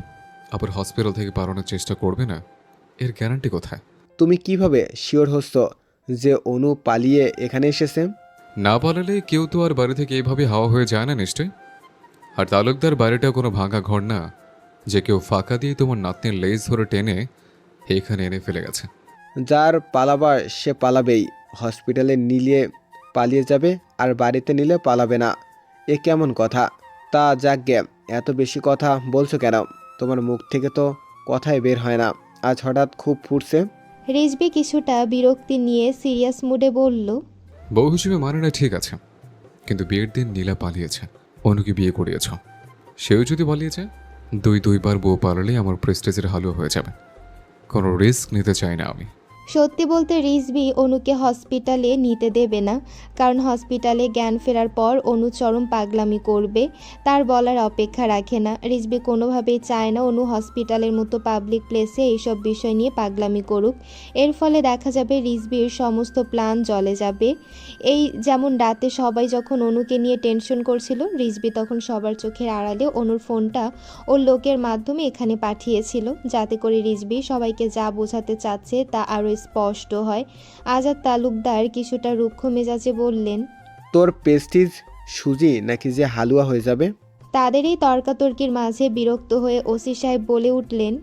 আবার হসপিটাল থেকে পালানোর চেষ্টা করবে না, এর গ্যারান্টি কোথায়? তুমি কিভাবে শিওর হচ্ছ যে অনু পালিয়ে এখানে এসেছে? না পালালে কেউ তো আর বাড়ি থেকে এইভাবে হাওয়া হয়ে যায় না নিশ্চয়ই। আর তালুকদার বাড়িটা কোনো ভাঙা ঘর না যে কেউ ফাঁকা দিয়ে তোমার নাতনির লেজ ধরে টেনে এখানে এনে ফেলে গেছে। যার পালাবার সে পালাবেই। হসপিটালে নিলে পালিয়ে যাবে আর বাড়িতে নিলে পালাবে না, এ কেমন কথা? তা যাক গে, এত বেশি কথা বলছো কেন? তোমার মুখ থেকে তো কথাই বের হয় না, আজ হঠাৎ খুব ফুটছে। রিজবি কিছুটা বিরক্তি নিয়ে সিরিয়াস মুডে বলল, বউ হিসেবে মানে না ঠিক আছে, কিন্তু বিয়ের দিন নীলা পালিয়েছে, অনুকে বিয়ে করিয়েছ, সেও যদি পালিয়েছে, দুইবার বউ পালালে আমার প্রেস্টেজের হালুয়া হয়ে যাবে। কোনো রিস্ক নিতে চাই না আমি। সত্যি বলতে রিজভি অনুকে হসপিটালে নিতে দেবে না, কারণ হসপিটালে জ্ঞান ফেরার পর অনু চরম পাগলামি করবে, তার বলার অপেক্ষা রাখে না। রিজভি কোনোভাবেই চায় না অনু হসপিটালের মতো পাবলিক প্লেসে এইসব বিষয় নিয়ে পাগলামি করুক। এর ফলে দেখা যাবে রিজভির সমস্ত প্ল্যান জলে যাবে। এই যেমন রাতে সবাই যখন অনুকে নিয়ে টেনশন করছিল, রিজভি তখন সবার চোখের আড়ালে অনুর ফোনটা ওর লোকের মাধ্যমে এখানে পাঠিয়েছিল, যাতে করে রিজভি সবাইকে যা বোঝাতে চাচ্ছে তা আরও স্পষ্ট হয়। আজাদ তালুকদার কিছুটা রুক্ষ মেজাজে বললেন, তোর পেস্টিজ সুজি নাকি যে হালুয়া হয়ে যাবে? তাদের এই তর্কাতর্কির মাঝে বিরক্ত হয়ে ওসি সাহেব বলে উঠলেন।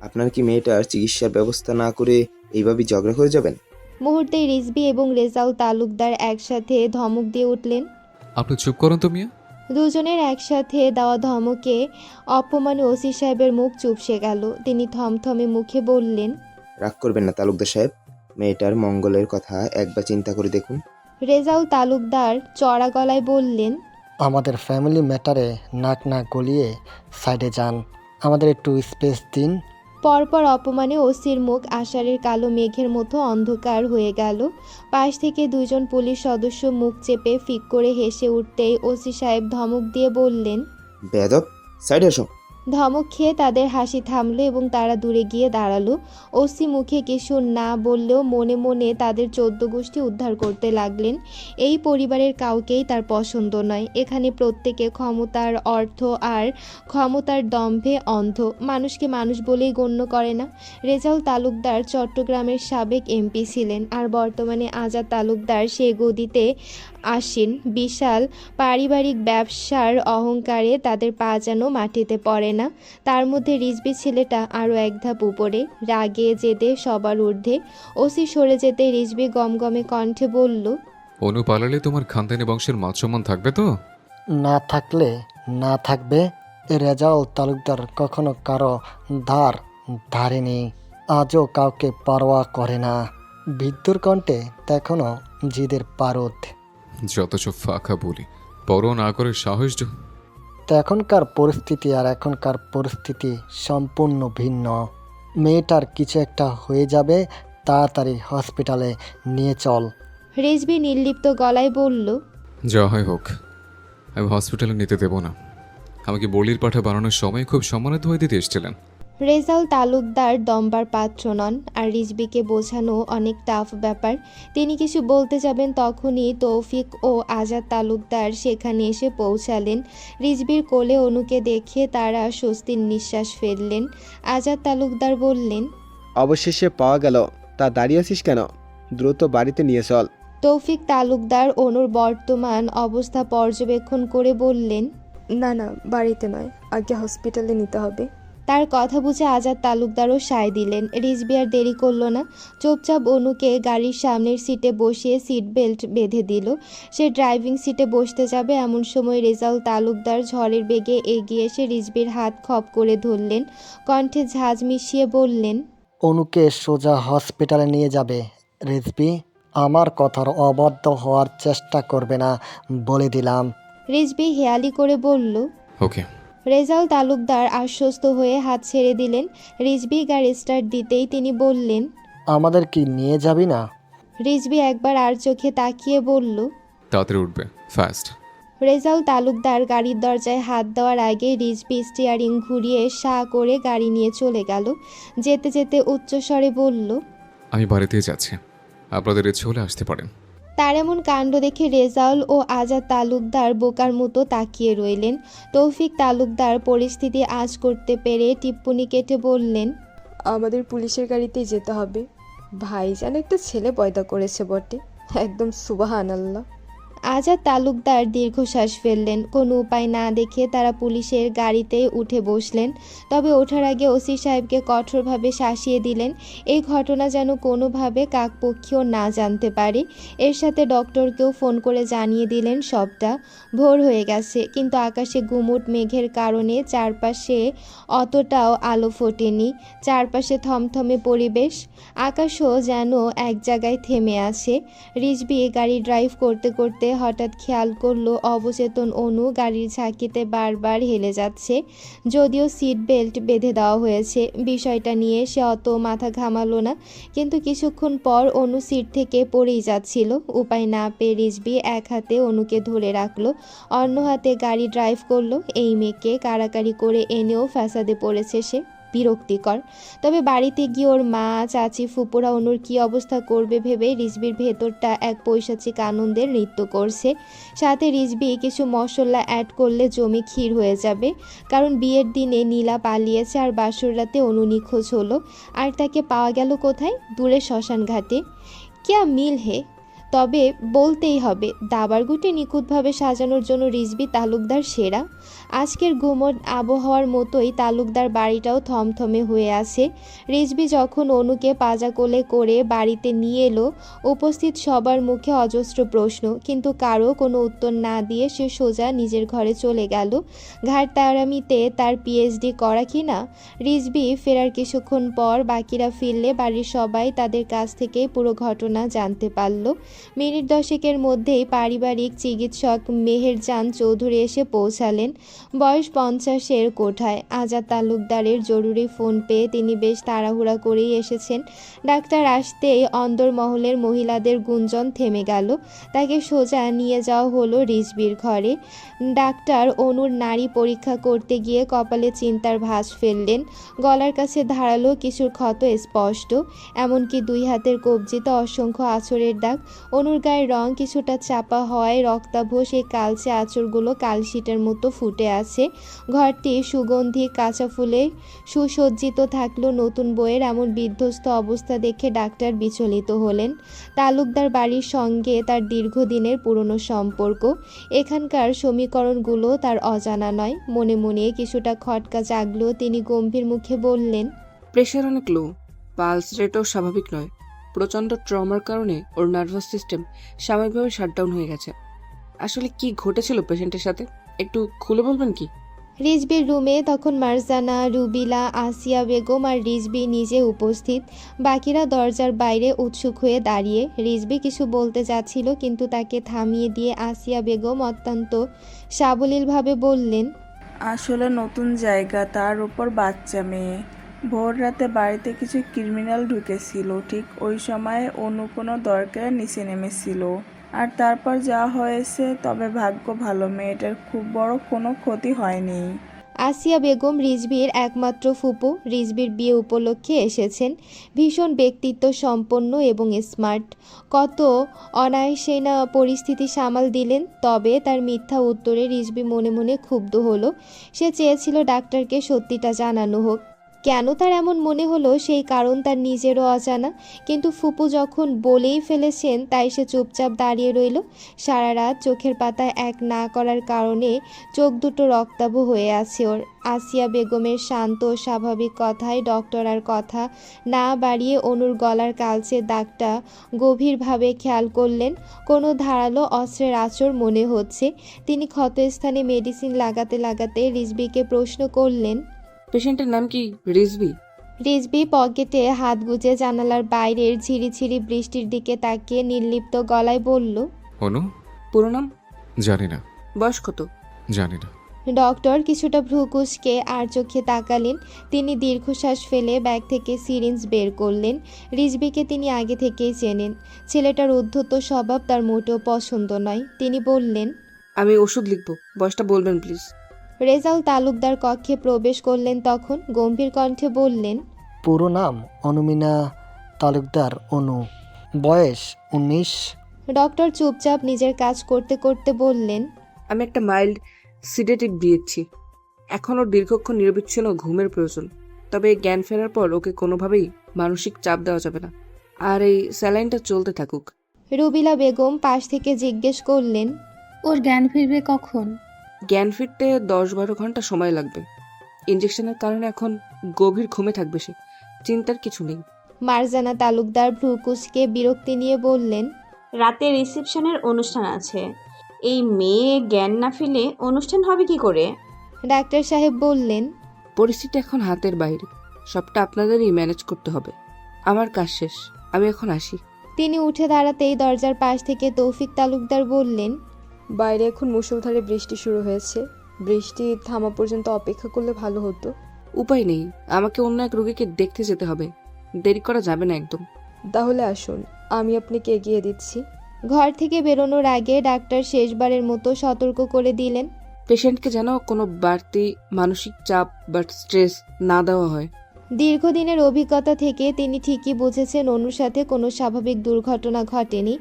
আপনার কি মেয়েটার চিকিৎসার ব্যবস্থা না করে এইভাবেই ঝগড়া করে যাবেন? মুহূর্তেই রিজভি এবং রেজাউল তালুকদার একসাথে ধমক দিয়ে উঠলেন। আপনি চুপ করেন তো মিয়া। দুজনের একসাথে দেওয়া ধমকে অপমানে ওসি সাহেবের মুখ চুপসে গেল। তিনি থমথমে মুখে বললেন, রাগ করবেন না তালুকদার সাহেব, মেয়েটার মঙ্গলের কথা একবার চিন্তা করে দেখুন। রেজাউল তালুকদার চড়া গলায় বললেন, আমাদের ফ্যামিলি ম্যাটারে নাক না গলিয়ে সাইডে যান, আমাদের একটু স্পেস দিন। পরপর অপমানে ওসির মুখ আষাঢ়ের কালো মেঘের মতো অন্ধকার হয়ে গেল। পাশ থেকে দুজন পুলিশ সদস্য মুখ চেপে ফিক করে হেসে উঠতেই ওসি সাহেব ধমক দিয়ে বললেন। বেয়াদব, সাইডে আসো। ধমক খেয়ে তাদের হাসি থামলো এবং তারা দূরে গিয়ে দাঁড়ালো। ওসি মুখে কিছু না বললেও মনে মনে তাদের 14 গোষ্ঠী উদ্ধার করতে লাগলেন। এই পরিবারের কাউকেই তার পছন্দ নয়। এখানে প্রত্যেকে ক্ষমতার অর্থ আর ক্ষমতার দম্ভে অন্ধ, মানুষকে মানুষ বলেই গণ্য করে না। রেজাউল তালুকদার চট্টগ্রামের সাবেক এমপি ছিলেন, আর বর্তমানে আজাদ তালুকদার সে গদিতে আসীন। বিশাল পারিবারিক ব্যবসার অহংকারে তাদের পা যেন মাটিতে পড়ে না। তার মধ্যে রিজভি ছেলেটা আরও এক ধাপ উপরে, রাগে জেদে সবার ঊর্ধ্বে। ওসি সরে যেতে রিজভি গমগমে কণ্ঠে বলল, অনু পালালে তোমার খানদানি বংশের মান সম্মান থাকবে তো? না থাকলে না থাকবে। এ রেজাউল তালুকদার কখনো কারো ধারেনি, আজও কাউকে পারোয়া করে না। বিদ্যুর কণ্ঠে তখনও জিদের পারদ। যতচ ফাঁকা বলি, পরও না করে সাহস এখনকার পরিস্থিতি আর এখনকার পরিস্থিতি সম্পূর্ণ ভিন্ন। মেয়েটার কিছু একটা হয়ে যাবে, তাড়াতাড়ি হসপিটালে নিয়ে চল। রিজভি নির্লিপ্ত গলায় বলল, যা হয় হোক, আমি হসপিটালে নিতে দেব না। আমাকে বলির পাঠা বানানোর সময় খুব সম্মানিত হয়ে দিতে এসেছিলেন। রেজাউল তালুকদার দমবার পাত্র নন, আর রিজভিকে বোঝানো অনেক টাফ ব্যাপার। তিনি কিছু বলতে যাবেন তখনই তৌফিক ও আজাদ তালুকদার সেখানে এসে পৌঁছালেন। রিজভির কোলে অনুকে দেখে তারা স্বস্তির নিঃশ্বাস ফেললেন। আজাদ তালুকদার বললেন, অবশেষে পাওয়া গেল, তা দাঁড়িয়ে আছিস কেন? দ্রুত বাড়িতে নিয়ে চল। তৌফিক তালুকদার অনুর বর্তমান অবস্থা পর্যবেক্ষণ করে বললেন, না না, বাড়িতে নয়, আগে হসপিটালে নিতে হবে। তার কথা বুঝে আজাদ তালুকদারও সায় দিলেন। রিজভি আর দেরি করল না, চুপচাপ অনুকে গাড়ির সামনের সিটে বসিয়ে সিট বেল্ট বেঁধে দিল। সে ড্রাইভিং সিটে বসতে যাবে এমন সময় রেজাউল তালুকদার ঝড়ের বেগে এগিয়ে এসে রিজভির হাত খপ করে ধরলেন। কণ্ঠে ঝাঁজ মিশিয়ে বললেন, অনুকে সোজা হসপিটালে নিয়ে যাবে। রিজভি আমার কথার অবাধ্য হওয়ার চেষ্টা করবে না, বলে দিলাম। রিজভি হেয়ালি করে বলল, ওকে। রেজাউল তালুকদার আশ্বস্ত হয়ে হাত ছেড়ে দিলেন। রিজভি গাড়ি স্টার্ট দিতেই তিনি বললেন, আমাদের কি নিয়ে যাবি না? রিজভি একবার আর চোখে তাকিয়ে বলল, তাড়াতাড়ি উঠবে, ফাস্ট। রেজাউল তালুকদার গাড়ির দরজায় হাত দেওয়ার আগে রিজভি স্টিয়ারিং ঘুরিয়ে সাঁ করে গাড়ি নিয়ে চলে গেল। যেতে যেতে উচ্চস্বরে বলল, আমি বাড়িতেই যাচ্ছি, আপনাদের চলে আসতে পারেন। তার এমন কাণ্ড দেখে রেজাউল ও আজাদ তালুকদার বোকার মতো তাকিয়ে রইলেন। তৌফিক তালুকদার পরিস্থিতি আঁচ করতে পেরে টিপ্পনি কেটে বললেন, আমাদের পুলিশের গাড়িতেই যেতে হবে। ভাইজান একটা ছেলে পয়দা করেছে বটে, একদম সুবহানাল্লাহ। আজাদ তালুকদার দীর্ঘশ্বাস ফেললেন। কোনো উপায় না দেখে তারা পুলিশের গাড়িতে উঠে বসলেন। তবে ওঠার আগে ওসি সাহেবকে কঠোরভাবে শাসিয়ে দিলেন, এই ঘটনা যেন কোনোভাবে কাকপক্ষীয় না জানতে পারে। এর সাথে ডক্টরকেও ফোন করে জানিয়ে দিলেন সবটা। ভোর হয়ে গেছে, কিন্তু আকাশে গুমুট মেঘের কারণে চারপাশে অতটাও আলো ফোটেনি। চারপাশে থমথমে পরিবেশ, আকাশও যেন এক জায়গায় থেমে আছে। রিজভি গাড়ি ড্রাইভ করতে করতে হঠাৎ খেয়াল করলো অবচেতন অনু গাড়ির ঝাঁকিতে বারবার হেলে যাচ্ছে। যদিও সিট বেল্ট বেঁধে দেওয়া হয়েছে, বিষয়টা নিয়ে সে অত মাথা ঘামালো না। কিন্তু কিছুক্ষণ পর অনু সিট থেকে পড়েই যাচ্ছিল। উপায় না পেয়ে রিজবি এক হাতে অনুকে ধরে রাখলো, অন্য হাতে গাড়ি ড্রাইভ করলো। এই মেয়েকে কাড়াকাড়ি করে এনেও ফ্যাসাদে পড়েছে সে। বিরক্তিকর। তবে বাড়িতে গিয়ে ওর মা, চাচি, ফুপুরা অনুর কী অবস্থা করবে ভেবে রিজবির ভেতরটা এক পৈশাচিক আনন্দের নৃত্য করছে। সাথে রিজবি কিছু মশলা অ্যাড করলে জমি ক্ষীর হয়ে যাবে। কারণ বিয়ের দিনে নীলা পালিয়েছে আর বাসর রাতে অনু নিখোঁজ হলো। আর তাকে পাওয়া গেল কোথায়? দূরে শ্মশান ঘাটে। ক্যা মিল হে। তবে বলতেই হবে, দাবার গুটি নিখুঁতভাবে সাজানোর জন্য রিজবি তালুকদার সেরা। আজকের গুমোট আবহাওয়ার মতোই তালুকদার বাড়িটাও থমথমে হয়ে আছে। রিজবি যখন অনুকে পাজা কোলে করে বাড়িতে নিয়ে এলো, উপস্থিত সবার মুখে অজস্র প্রশ্ন, কিন্তু কারো কোনো উত্তর না দিয়ে সে সোজা নিজের ঘরে চলে গেল। ঘাট তারামিতে তার পিএইচডি করা কি না। রিজবি ফেরার কিছুক্ষণ পর বাকিরা ফিরলে বাড়ির সবাই তাদের কাছ থেকে পুরো ঘটনা জানতে পারল। মিনিট 10-এর মধ্যেই পারিবারিক চিকিৎসক মেহেরজান চৌধুরী এসে পৌঁছালেন। বয়স 50-এর কোঠায়। আজাদ তালুকদারের জরুরি ফোন পেয়ে তিনি বেশ তাড়াহুড়া করেই এসেছেন। ডাক্তার আসতেই অন্দরমহলের মহিলাদের গুঞ্জন থেমে গেল। তাকে সোজা নিয়ে যাওয়া হলো রিজবির ঘরে। ডাক্তার অনুর নাড়ি পরীক্ষা করতে গিয়ে কপালে চিন্তার ভাঁজ ফেললেন। গলার কাছে ধারালো কিছুর ক্ষত স্পষ্ট, এমনকি 2 হাতের কবজিতে অসংখ্য আঁচড়ের দাগ। অনুর গায়ের রং কিছুটা চাপা হওয়ায় রক্তাভ সেই কালচে আঁচড়গুলো কালশিটের মতো ফুটে আছে। ঘরটি সুগন্ধি কাঁচা ফুলে সুসজ্জিত থাকলেও নতুন বইয়ের এমন বিধ্বস্ত অবস্থা দেখে ডাক্তার বিচলিত হলেন। তালুকদার বাড়ির সঙ্গে তার দীর্ঘদিনের পুরনো সম্পর্ক। এখানকার সমীকরণগুলো তার অজানা নয়। মনে মনে কিছুটা খটকা জাগলেও তিনি গম্ভীর মুখে বললেন, প্রেশার অনেক লো, পালস রেটও স্বাভাবিক নয়। প্রচণ্ড ট্রমার কারণে ওর নার্ভাস সিস্টেম স্বাভাবিকভাবে শাটডাউন হয়ে গেছে। আসলে কি ঘটেছিল পেশেন্টের সাথে একটু খুলে বলবেন কি? রিজবির রুমে তখন মারজানা, রুবিলা, আসিয়া বেগম আর রিজবি নিজে উপস্থিত। বাকিরা দরজার বাইরে উৎসুক হয়ে দাঁড়িয়ে। রিজবি কিছু বলতে যাচ্ছিল, কিন্তু তাকে থামিয়ে দিয়ে আসিয়া বেগম অত্যন্ত সাবলীলভাবে বললেন, আসলে নতুন জায়গা, তার উপর বাচ্চা মেয়ে। ভোর রাতে বাড়িতে কিছু ক্রিমিনাল ঢুকেছিল, ঠিক ওই সময়ে অনু কোনো দরকারে নিচে নেমেছিল। আর তারপর যা হয়েছে, তবে ভাগ্য ভালো মেয়েটার খুব বড় কোনো ক্ষতি হয়নি। আসিয়া বেগম রিজবির একমাত্র ফুপু, রিজবির বিয়ে উপলক্ষে এসেছেন। ভীষণ ব্যক্তিত্ব সম্পন্ন এবং স্মার্ট। কত অনায়াসে না পরিস্থিতি সামাল দিলেন। তবে তার মিথ্যা উত্তরে রিজবি মনে মনে ক্ষুব্ধ হলো। সে চেয়েছিল ডাক্তারকে সত্যিটা জানানো হোক। কেন তার এমন মনে হলো সেই কারণ তার নিজেরও অজানা। কিন্তু ফুপু যখন বলেই ফেলেছেন, তাই সে চুপচাপ দাঁড়িয়ে রইল। সারা রাত চোখের পাতায় এক না করার কারণে চোখ দুটো রক্তাভ হয়ে আছে ওর। আসিয়া বেগমের শান্ত ও স্বাভাবিক কথায় ডক্টর আর কথা না বাড়িয়ে অনুর গলার কালচে দাগটা গভীরভাবে খেয়াল করলেন। কোনো ধারালো অস্ত্রের আঁচড় মনে হচ্ছে। তিনি ক্ষতস্থানে মেডিসিন লাগাতে লাগাতে রিজবিকে প্রশ্ন করলেন, পেশেন্টের নাম কি রিজবি? রিজবি পকেটে হাত গুজে জানালার বাইরের ঝিরিঝিরি বৃষ্টির দিকে তাকিয়ে নির্লিপ্ত গলায় বলল, অনু? পুরো নাম? জানি না। বয়স কত? জানি না। ডক্টর কিছুটা ভ্রুকুঁচকে আর চোখে তাকালেন। তিনি দীর্ঘশ্বাস ফেলে ব্যাগ থেকে সিরিঞ্জ বের করলেন। রিজবিকে তিনি আগে থেকেই চেনেন। ছেলেটার উদ্ধত স্বভাব তার মোটেও পছন্দ নয়। তিনি বললেন, আমি ওষুধ লিখবো, বয়সটা বলবেন প্লিজ। রেজাউল তালুকদার কক্ষে প্রবেশ করলেন তখন। গম্ভীর কণ্ঠে বললেন, পুরো নাম অনুমিনা তালুকদার অনু, বয়স 19। ডক্টর চুপচাপ নিজের কাজ করতে করতে বললেন, আমি একটা মাইল্ড সিডেটিভ দিয়েছি। এখন ওর দীর্ঘক্ষণ নিরবিচ্ছিন্ন ঘুমের প্রয়োজন। তবে জ্ঞান ফেরার পর ওকে কোনোভাবেই মানসিক চাপ দেওয়া যাবে না। আর এই স্যালাইনটা চলতে থাকুক। রুবিলা বেগম পাশ থেকে জিজ্ঞেস করলেন, ওর জ্ঞান ফিরবে কখন? জ্ঞান ফিরতে 10-12 ঘন্টা সময় লাগবে। ইঞ্জেকশনের কারণে এখন গভীর ঘুমে থাকবে সে, চিন্তার কিছু নেই। মারজানা তালুকদার ভ্রুকুঁচকে বিরক্তি নিয়ে বললেন, রাতে রিসেপশনের অনুষ্ঠান আছে, এই মেয়ে জ্ঞান না ফিরলে অনুষ্ঠান হবে কি করে? ডাক্তার সাহেব বললেন, পরিস্থিতি এখন হাতের বাইরে, সবটা আপনাদেরই ম্যানেজ করতে হবে। আমার কাজ শেষ, আমি এখন আসি। তিনি উঠে দাঁড়াতেই দরজার পাশ থেকে তৌফিক তালুকদার বললেন, বাইরে এখন মুষলধারে বৃষ্টি শুরু হয়েছে। বৃষ্টি থামা পর্যন্ত অপেক্ষা করলে ভালো হতো। উপায় নেই, আমাকে অন্য এক রোগীকে দেখতে যেতে হবে। দেরি করা যাবে না একদম। তাহলে আসুন, আমি আপনাকে এগিয়ে দিচ্ছি। ঘর থেকে বেরোনোর আগে ডাক্তার শেষবারের মতো সতর্ক করে দিলেন। পেশেন্টকে যেন কোনো বাড়তি মানসিক চাপ বা স্ট্রেস না দেওয়া হয়। দীর্ঘদিনের অভিজ্ঞতা থেকে তিনি ঠিকই বুঝেছেন অনুর সাথে কোনো স্বাভাবিক দুর্ঘটনা ঘটেনি,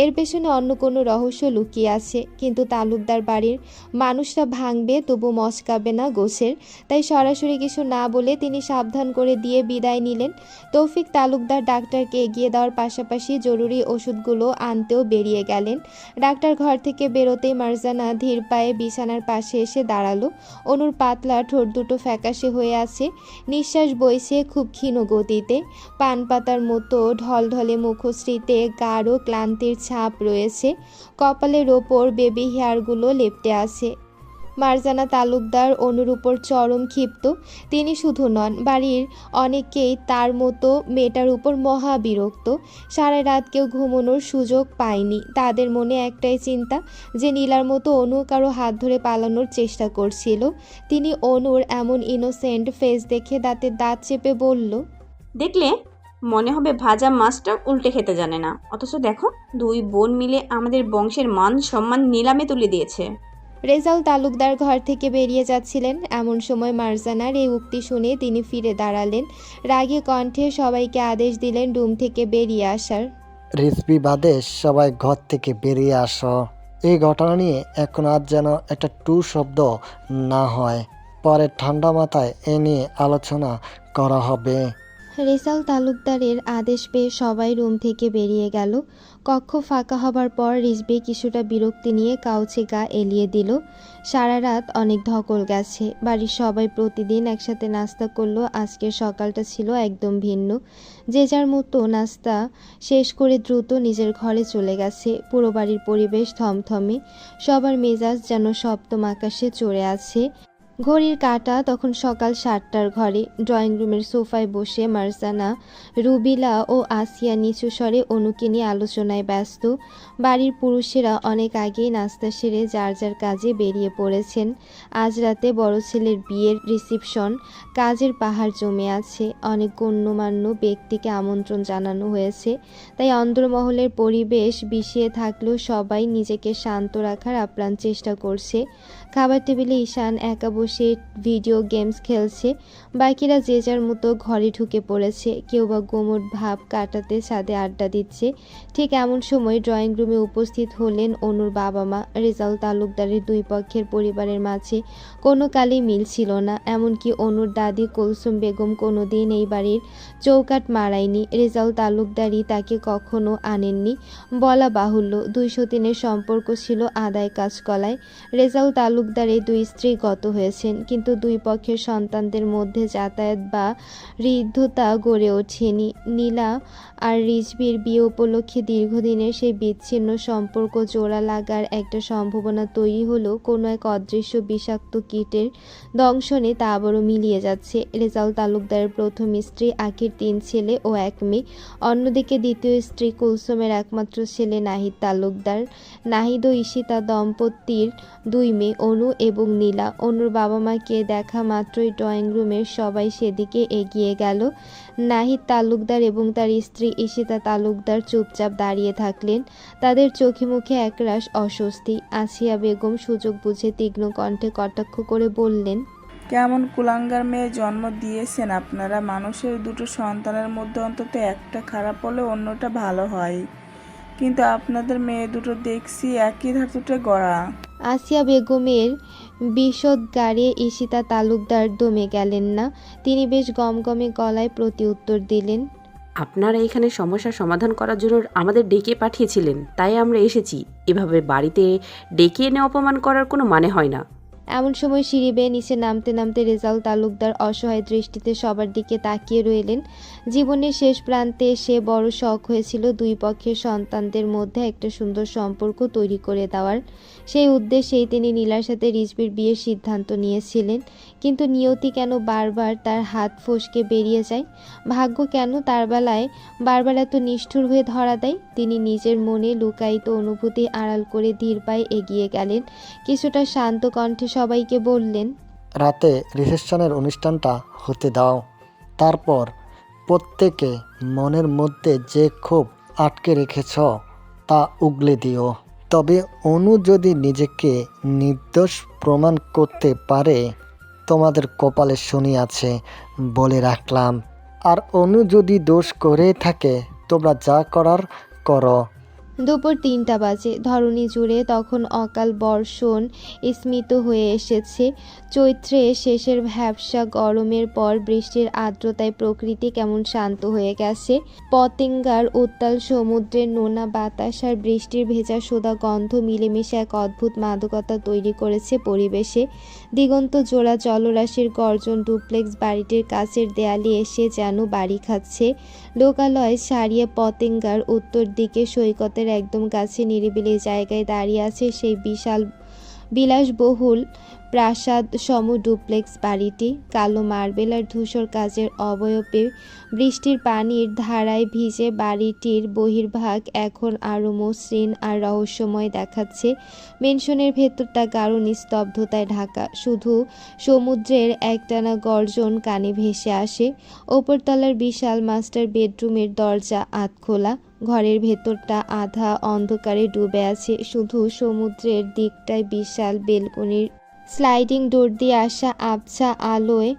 এর পেছনে অন্য কোনো রহস্য লুকিয়ে আছে। কিন্তু তালুকদার বাড়ির মানুষরা ভাঙবে তবু মচকাবে না গোছের, তাই সরাসরি কিছু না বলে তিনি সাবধান করে দিয়ে বিদায় নিলেন। তৌফিক তালুকদার ডাক্তারকে এগিয়ে দেওয়ার পাশাপাশি জরুরি ওষুধগুলো আনতেও বেরিয়ে গেলেন। ডাক্তার ঘর থেকে বেরোতেই মারজানা ধীর পায়ে বিছানার পাশে এসে দাঁড়ালো। অনুর পাতলা ঠোঁট দুটো ফ্যাকাশে হয়ে আছে, নিঃশ্বাস বইছে খুব ক্ষীণ গতিতে। পান পাতার মতো ঢলঢলে মুখশ্রীতে গাঢ় ক্লান্তির ছাপ রয়েছে, কপালের ওপর বেবি হেয়ারগুলো লেপ্টে আছে। মারজানা তালুকদার অনুর উপর চরম ক্ষিপ্ত। তিনি শুধু নন, বাড়ির অনেকেই তার মতো মেয়েটার উপর মহা বিরক্ত। সারা রাত কেউ ঘুমানোর সুযোগ পায়নি। তাদের মনে একটাই চিন্তা যে নীলার মতো অনু কারো হাত ধরে পালানোর চেষ্টা করছিল। তিনি অনুর এমন ইনোসেন্ট ফেস দেখে দাঁতে দাঁত চেপে বলল, দেখলে মনে হবে ভাজা মাছটা উল্টে খেতে জানে না, অথচ দেখো দুই বোন মিলে আমাদের বংশের মান সম্মান নিলামে তুলে দিয়েছে। রেজাউল তালুকদার ঘর থেকে বেরিয়ে যাচ্ছিলেন। এমন সময় মারজানার এই উক্তি শুনে তিনি ফিরে দাঁড়ালেন। রাগী কণ্ঠে সবাইকে আদেশ দিলেন রুম থেকে বেরিয়ে আসার। রিসবি বাদে সবাই ঘর থেকে বেরিয়ে আসো। এই ঘটনা নিয়ে এখন আজ যেন একটা টু শব্দ না হয়, পরে ঠান্ডা মাথায় এ নিয়ে আলোচনা করা হবে। রেজাউল তালুকদারের আদেশ পেয়ে সবাই রুম থেকে বেরিয়ে গেল। কক্ষ ফাঁকা হবার পর রিজবি কিছুটা বিরক্তি নিয়ে কাউচে গা এলিয়ে দিল। সারা রাত অনেক ধকল গেছে। বাড়ির সবাই প্রতিদিন একসাথে নাস্তা করলো, আজকের সকালটা ছিল একদম ভিন্ন। যে যার মতো নাস্তা শেষ করে দ্রুত নিজের ঘরে চলে গেছে। পুরো বাড়ির পরিবেশ থমথমে, সবার মেজাজ যেন সপ্তম আকাশে চড়ে আছে। ঘড়ির কাঁটা তখন সকাল 7টার ঘরে। ড্রয়িং রুমের সোফায় বসে মারজানা, রুবিলা ও আসিয়া নিচু স্বরে অনুকে নিয়ে আলোচনায় ব্যস্ত। বাড়ির পুরুষেরা অনেক আগেই নাস্তা সেরে যার যার কাজে বেরিয়ে পড়েছেন। আজ রাতে বড় ছেলের বিয়ের রিসিপশন, কাজের পাহাড় জমে আছে। অনেক গণ্যমান্য ব্যক্তিকে আমন্ত্রণ জানানো হয়েছে, তাই অন্দরমহলের পরিবেশ বিষিয়ে থাকলেও সবাই নিজেকে শান্ত রাখার আপ্রাণ চেষ্টা করছে। খাবার টেবিলে ঈশান একা বসে ভিডিও গেমস খেলছে, বাকিরা যে যার মতো ঘরে ঢুকে পড়েছে। কেউ বা গোমট ভাব কাটাতে ছাদে আড্ডা দিচ্ছে। ঠিক এমন সময় ড্রয়িং রুমে উপস্থিত হলেন অনুর বাবা মা। রেজাউল তালুকদারের দুই পক্ষের পরিবারের মাঝে কোনো কালেই মিল ছিল না। এমনকি অনুর দাদি কুলসুম বেগম কোনোদিন এই বাড়ির চৌকাট মারায়নি, রেজাউল তালুকদারই তাকে কখনো আনেননি বলা বাহুল্য। দুই সতীনের সম্পর্ক ছিল আদায় কাজকলায়। রেজাউল তালুকদারের দুই স্ত্রী গত হয়েছেন, কিন্তু দুই পক্ষের সন্তানদের মধ্যে যাতায়াত বা হৃদ্যতা গড়ে ওঠেনি। নীলা আর রিজবির বিয়ে উপলক্ষে দীর্ঘদিনের সেই বিচ্ছিন্ন সম্পর্ক জোড়া লাগার একটা সম্ভাবনা তৈরি হলেও কোনো এক অদৃশ্য বিষাক্ত কীটের দংশনে তা আবারও মিলিয়ে যাচ্ছে। রেজাউল তালুকদারের প্রথম স্ত্রী আখির 3 ছেলে ও 1 মেয়ে, অন্যদিকে দ্বিতীয় স্ত্রী কুলসুমের একমাত্র ছেলে নাহিদ তালুকদার। নাহিদ ও ঈশিতা দম্পতির 2 মেয়ে, অনু এবং নীলা। অনুর বাবা মাকে দেখা মাত্রই ড্রয়িং রুমের সবাই সেদিকে এগিয়ে গেল। নাহিদ তালুকদার এবং তার স্ত্রী ঈশিতা তালুকদার চুপচাপ দাঁড়িয়ে থাকলেন। তাদের চোখে মুখে একরাশ অস্বস্তি। আসিয়া বেগম সুযোগ বুঝে তীক্ষ্ণ কণ্ঠে কটাক্ষ করে বললেন, কেমন কুলাঙ্গার মেয়ে জন্ম দিয়েছেন আপনারা। মানুষের দুটো সন্তানের মধ্যে অন্তত একটা খারাপ হলে অন্যটা ভালো হয়, কিন্তু আপনাদের মেয়ে দুটো দেখছি একই ধাতুতে গড়া। আসিয়া বেগমের বিষোদ্গারে ঈশিতা তালুকদার দমে গেলেন না। তিনি বেশ গমগমে গলায় প্রতি উত্তর দিলেন, আপনারা এখানে সমস্যার সমাধান করার জন্য আমাদের ডেকে পাঠিয়েছিলেন, তাই আমরা এসেছি। এভাবে বাড়িতে ডেকে এনে অপমান করার কোনো মানে হয় না। এমন সময় সিঁড়ি বেয়ে নিচে নামতে নামতে রেজাউল তালুকদার অসহায় দৃষ্টিতে সবার দিকে তাকিয়ে রইলেন। জীবনের শেষ প্রান্তে সে বড় শখ হয়েছিল দুই পক্ষের সন্তানদের মধ্যে একটা সুন্দর সম্পর্ক তৈরি করে দেওয়ার। সেই উদ্দেশ্যেই তিনি নীলার সাথে রিজভির বিয়ের সিদ্ধান্ত নিয়েছিলেন। কিন্তু নিয়তি কেন বারবার তার হাত ফসকে বেরিয়ে যায়? ভাগ্য কেন তার বেলায় বারবার এত নিষ্ঠুর হয়ে ধরা দেয়? তিনি নিজের মনে লুকায়িত অনুভূতি আড়াল করে ধীর পায়ে এগিয়ে গেলেন। কিছুটা শান্ত কণ্ঠে সবাইকে বললেন, রাতে রিসেপশনের অনুষ্ঠানটা হতে দাও। তারপর প্রত্যেকে মনের মধ্যে যে ক্ষোভ আটকে রেখেছ তা উগলে দিও। তবে অনু যদি নিজেকে নির্দোষ প্রমাণ করতে পারে তোমাদের কপালে শনি আছে বলে রাখলাম। আর অনু যদি দোষ করে থাকে তোমরা যা করার করো। দুপুর ৩টা বাজে। ধরণী জুড়ে তখন অকাল বর্ষণ স্মিত হয়ে এসেছে। চৈত্রে শেষের ভ্যাপসা গরমের পর বৃষ্টির আর্দ্রতায় প্রকৃতি কেমন শান্ত হয়ে গেছে। পতেঙ্গার উত্তাল সমুদ্রের নোনা বাতাস আর বৃষ্টির ভেজা সোদা গন্ধ মিলেমিশে এক অদ্ভুত মাদকতা তৈরি করেছে পরিবেশে। দিগন্ত জোড়া জলরাশির গর্জন ডুপ্লেক্স বাড়িটির কাছের দেয়ালে এসে যেন বাড়ি খাচ্ছে। লোকালয় সারিয়ে পতেঙ্গার উত্তর দিকে সৈকতের একদম কাছে নিরিবিলি জায়গায় দাঁড়িয়ে আছে সেই বিশাল বিলাসবহুল প্রাসাদ সম ডুপ্লেক্স বাড়িটি। কালো মার্বেল আর ধূসর কাচের অবয়বে বৃষ্টির পানির ধারায় ভিজে বাড়িটির বহির্ভাগ এখন আরও মসৃণ আর রহস্যময় দেখাচ্ছে। মেনশনের ভেতরটা গাঢ় নিস্তব্ধতায় ঢাকা। শুধু সমুদ্রের একটানা গর্জন কানে ভেসে আসে। ওপরতলার বিশাল মাস্টার বেডরুমের দরজা আধখোলা। ঘরের ভেতরটা আধা অন্ধকারে ডুবে আছে। শুধু সমুদ্রের দিকটায় বিশাল বেলকনির স্লাইডিং ডোর দিয়ে আসা আবছা আলোয়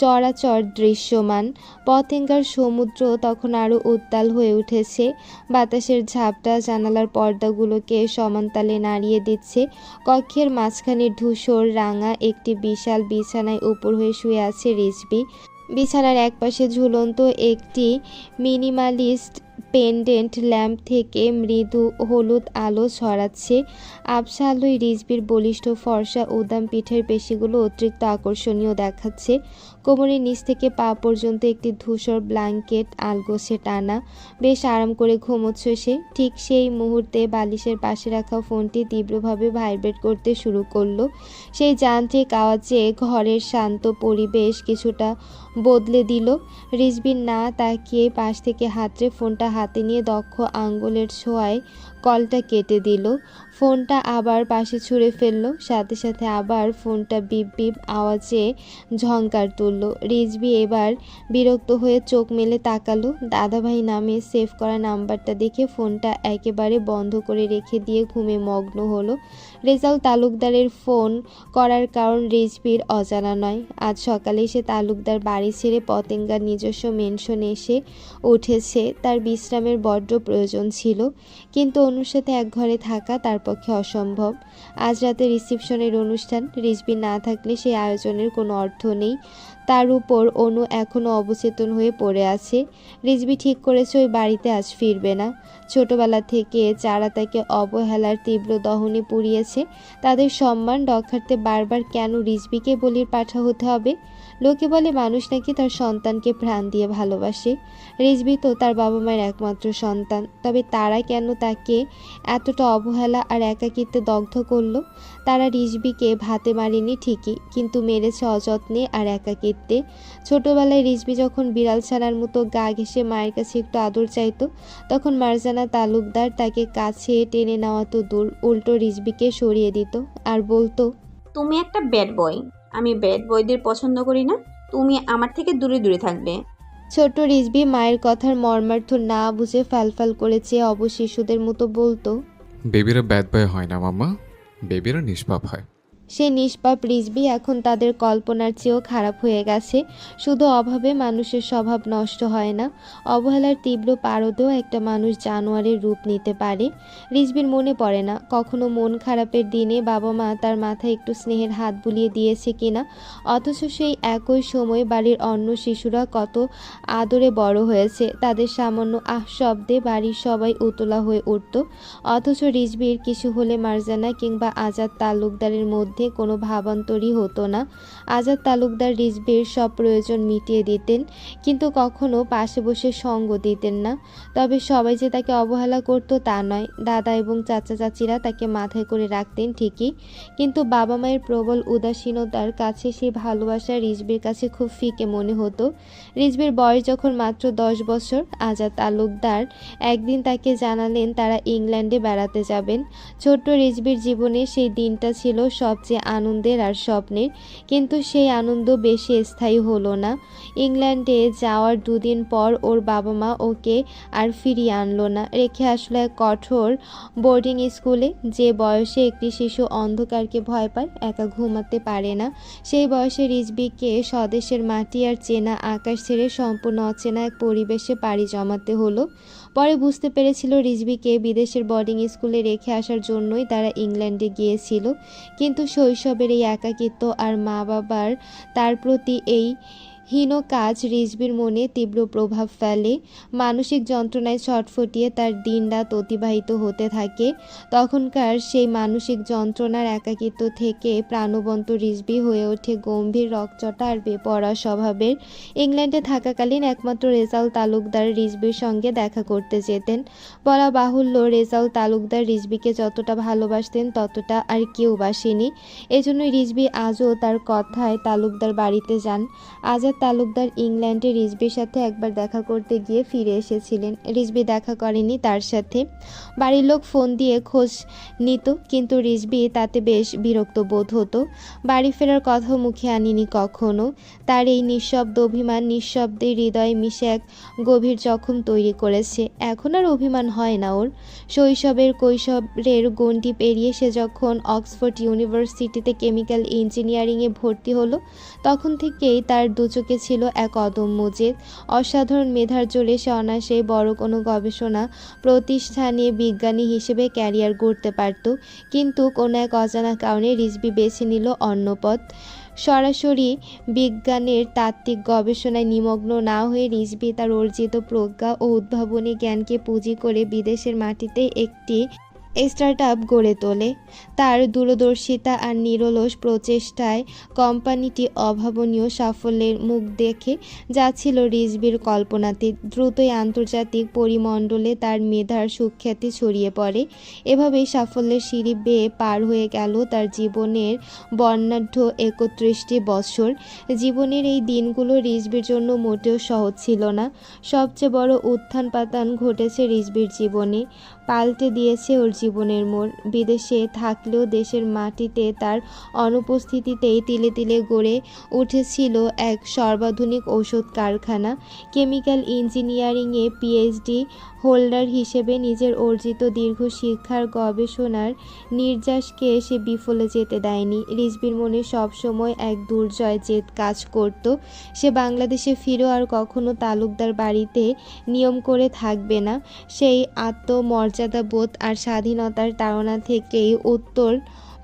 চরাচর দৃশ্যমান। পতেঙ্গার সমুদ্র তখন আরও উত্তাল হয়ে উঠেছে। বাতাসের ঝাপটা জানালার পর্দাগুলোকে সমানতালে নাড়িয়ে দিচ্ছে। কক্ষের মাঝখানে ধূসর রাঙা একটি বিশাল বিছানায় উপর হয়ে শুয়ে আছে রিজভি। বিছানার একপাশে ঝুলন্ত একটি মিনিমালিস্ট পেন্ডেন্ট ল্যাম্প থেকে মৃদু হলুদ আলো ছড়াচ্ছে। আবছা আলোয় রিজভির বলিষ্ঠ ফর্সা উদাম পিঠের পেশিগুলো অতিরিক্ত আকর্ষণীয় দেখাচ্ছে। কোমরের নিচ থেকে পা পর্যন্ত একটি ধূসর ব্ল্যাঙ্কেট আলগোছে টানা। বেশ আরাম করে ঘুমোচ্ছে সে। ঠিক সেই মুহূর্তে বালিশের পাশে রাখা ফোনটি তীব্রভাবে ভাইব্রেট করতে শুরু করলো। সেই যান্ত্রিক আওয়াজে ঘরের শান্ত পরিবেশ কিছুটা বদলে দিল। রিজভির না তাকিয়ে পাশ থেকে হাতড়ে ফোনটা হাতে নিয়ে দক্ষ আঙ্গুলের ছোঁয়ায় কলটা কেটে দিল। ফোনটা আবার পাশে ছুঁড়ে ফেললো। সাথে সাথে আবার ফোনটা বিপ বিপ আওয়াজে ঝংকার তুলল। রিজভি এবার বিরক্ত হয়ে চোখ মেলে তাকালো। দাদাভাই নামে সেভ করা নাম্বারটা দেখে ফোনটা একেবারে বন্ধ করে রেখে দিয়ে ঘুমে মগ্ন হলো। রেজাউল তালুকদারের ফোন করার কারণ রিজভির অজানা নয়। আজ সকালে সে তালুকদার বাড়ি ছেড়ে পতেঙ্গার নিজস্ব মেনশনে এসে উঠেছে। তার বিশ্রামের বড্ড প্রয়োজন ছিল, কিন্তু অনুর সাথে এক ঘরে থাকা তার পক্ষে অসম্ভব। আজ রাতে রিসেপশনের অনুষ্ঠান। রিজভি না থাকলে সেই আয়োজনের কোনো অর্থ নেই। তার উপর অনু এখনও অবচেতন হয়ে পড়ে আছে। রিজভি ঠিক করেছে ওই বাড়িতে আজ ফিরবে না। ছোটবেলা থেকে যারা তাকে অবহেলার তীব্র দহনে পুড়িয়েছে তাদের সম্মান রক্ষার্থে বারবার কেন রিজভিকে বলির পাঠা হতে হবে? লোকে বলে মানুষ নাকি তার সন্তানকে প্রাণ দিয়ে ভালোবাসে। রিজভি তো তার বাবা মায়ের একমাত্র সন্তান। তবে তারা কেন তাকে এতটা অবহেলা আর একাকিত্বে দগ্ধ করলো? তারা রিজভিকে ভাতে মারেনি ঠিকই, কিন্তু মেরেছে অযত্নে আর একাকিত্বে। ছোটবেলায় রিজভি যখন বিড়াল ছানার মতো গা ঘেঁষে মায়ের কাছে একটু আদর চাইতো, তখন মারজানা তালুকদার তাকে কাছে টেনে নেওয়া তো দূর, উল্টো রিজভিকে সরিয়ে দিত আর বলতো, তুমি একটা ব্যাড বয়। আমি ব্যাড বয়দের পছন্দ করি না। তুমি আমার থেকে দূরে দূরে থাকবে। ছোট রিজভি মায়ের কথার মর্মার্থ না বুঝে ফ্যালফ্যাল করে চেয়ে অবশ শিশুদের মতো বলতো, বেবিরা ব্যাড বয় হয় না মাম্মা, বেবিরা নিষ্পাপ হয়। সে নিষ্পাপ রিজভি এখন তাদের কল্পনার চেয়েও খারাপ হয়ে গেছে। শুধু অভাবে মানুষের স্বভাব নষ্ট হয় না, অবহেলার তীব্র পারদেও একটা মানুষ জানোয়ারের রূপ নিতে পারে। রিজভির মনে পড়ে না কখনো মন খারাপের দিনে বাবা মা তার মাথায় একটু স্নেহের হাত বুলিয়ে দিয়েছে কিনা। অথচ সেই একই সময় বাড়ির অন্য শিশুরা কত আদরে বড় হয়েছে। তাদের সামান্য আহ শব্দে বাড়ির সবাই উতলা হয়ে উঠত। অথচ রিজভির কিছু হলে মারজানা কিংবা আজাদ তালুকদারের মধ্যে মধ্যে কোনো ভাবান্তরই হতো না। আজাদ তালুকদার রিজবির সব প্রয়োজন মিটিয়ে দিতেন, কিন্তু কখনো পাশে বসে সঙ্গ দিতেন না। তবে সবাই যে তাকে অবহেলা করত তা নয়। দাদা এবং চাচা চাচিরা তাকে মাথায় করে রাখতেন ঠিকই, কিন্তু বাবা মায়ের প্রবল উদাসীনতার কাছে সেই ভালোবাসা রিজবির কাছে খুব ফিকে মনে হতো। রিজবির বয়স যখন মাত্র 10 বছর, আজাদ তালুকদার একদিন তাকে জানালেন তারা ইংল্যান্ডে বেড়াতে যাবেন। ছোট্ট রিজবির জীবনে সেই দিনটা ছিল সবচেয়ে আনন্দের আর স্বপ্নের, কিন্তু সেই আনন্দ বেশি স্থায়ী হলো না। ইংল্যান্ডে যাওয়ার 2 দিন পর ওর বাবা মা ওকে আর ফিরিয়ে আনলো না, রেখে আসলো এক কঠোর বোর্ডিং স্কুলে। যে বয়সে একটি শিশু অন্ধকারকে ভয় পায়, একা ঘুমাতে পারে না, সেই বয়সে রিজবিকে স্বদেশের মাটি আর চেনা আকাশ ছেড়ে সম্পূর্ণ অচেনা এক পরিবেশে পাড়ি জমাতে হলো। পরে বুঝতে পেরেছিল রিজবিকে বিদেশের বোর্ডিং স্কুলে রেখে আসার জন্যই তারা ইংল্যান্ডে গিয়েছিল, কিন্তু শৈশবের এই একাকিত্ব আর মা বাবার তার প্রতি এই হীন কাজ রিজবির মনে তীব্র প্রভাব ফেলে। মানসিক যন্ত্রণায় ছটফটিয়ে তার দিনরাত অতিবাহিত হতে থাকে। তখনকার সেই মানসিক যন্ত্রণার একাকিত্ব থেকে প্রাণবন্ত রিজবি হয়ে ওঠে গম্ভীর, রকচটা আর বেপরোয়া স্বভাবের। ইংল্যান্ডে থাকাকালীন একমাত্র রেজাউল তালুকদার রিজবির সঙ্গে দেখা করতে যেতেন। বলা বাহুল্য, রেজাউল তালুকদার রিজবিকে যতটা ভালোবাসতেন ততটা আর কেউ বাসেনি। এজন্যই রিজবি আজও তার কথায় তালুকদার বাড়িতে যান। আজাদ তালুকদার ইংল্যান্ডে রিজবির সাথে একবার দেখা করতে গিয়ে ফিরে এসেছিলেন। রিজবি দেখা করেনি তার সাথে। বাড়ির লোক ফোন দিয়ে খোঁজ নিত, কিন্তু রিজবি তাতে বেশ বিরক্ত বোধ হতো। বাড়ি ফেরার কথাও মুখে আনিনি কখনো। তার এই নিঃশব্দ অভিমান নিঃশব্দে হৃদয়ে মিশে এক গভীর জখম তৈরি করেছে। এখন আর অভিমান হয় না ওর। কৈশোরের গণ্ডি পেরিয়ে সে যখন অক্সফোর্ড ইউনিভার্সিটিতে কেমিক্যাল ইঞ্জিনিয়ারিংয়ে ভর্তি হলো, তখন থেকেই তার দুচোখে ছিল এক অদম্য জেদ। অসাধারণ মেধার জোরে সে অনায়াসে বড় কোনো গবেষণা প্রতিষ্ঠানে বিজ্ঞানী হিসেবে ক্যারিয়ার গড়তে পারত, কিন্তু কোনো এক অজানা কারণে রিজবি বেছে নিল অন্য পথ। সরাসরি বিজ্ঞানের তাত্ত্বিক গবেষণায় নিমগ্ন না হয়ে রিজবি তার অর্জিত প্রজ্ঞা ও উদ্ভাবনী জ্ঞানকে পুঁজি করে বিদেশের মাটিতে একটি স্টার্টআপ গড়ে তোলে। তার দূরদর্শিতা আর নিরলস প্রচেষ্টায় কোম্পানিটি অভাবনীয় সাফল্যের মুখ দেখে যাচ্ছিল রিজবির কল্পনাতীত। দ্রুতই আন্তর্জাতিক পরিমণ্ডলে তার মেধার সুখ্যাতি ছড়িয়ে পড়ে। এভাবেই সাফল্যের সিঁড়ি বেয়ে পার হয়ে গেল তার জীবনের বর্ণাঢ্য 31টি বছর। জীবনের এই দিনগুলো রিজবির জন্য মোটেও সহজ ছিল না। সবচেয়ে বড় উত্থান পাতান ঘটেছে রিজবির জীবনে, পাল্টে দিয়েছে ওর জীবনের মোড়। বিদেশে থাকলেও দেশের মাটিতে তার অনুপস্থিতিতেই তিলে তিলে গড়ে উঠেছিল এক সর্বাধুনিক ঔষধ কারখানা। কেমিক্যাল ইঞ্জিনিয়ারিংয়ে পিএইচডি হোল্ডার হিসেবে নিজের অর্জিত দীর্ঘ শিক্ষার গবেষণার নির্যাসকে সে বিফলে যেতে দেয়নি। রিজবির মনে সবসময় এক দুর্জয় জেদ কাজ করত। সে বাংলাদেশে ফিরেও আর কখনো তালুকদার বাড়িতে নিয়ম করে থাকবে না। সেই আত্মমর্যাদাবোধ আর স্বাধীনতার তাড়না থেকেই উত্তর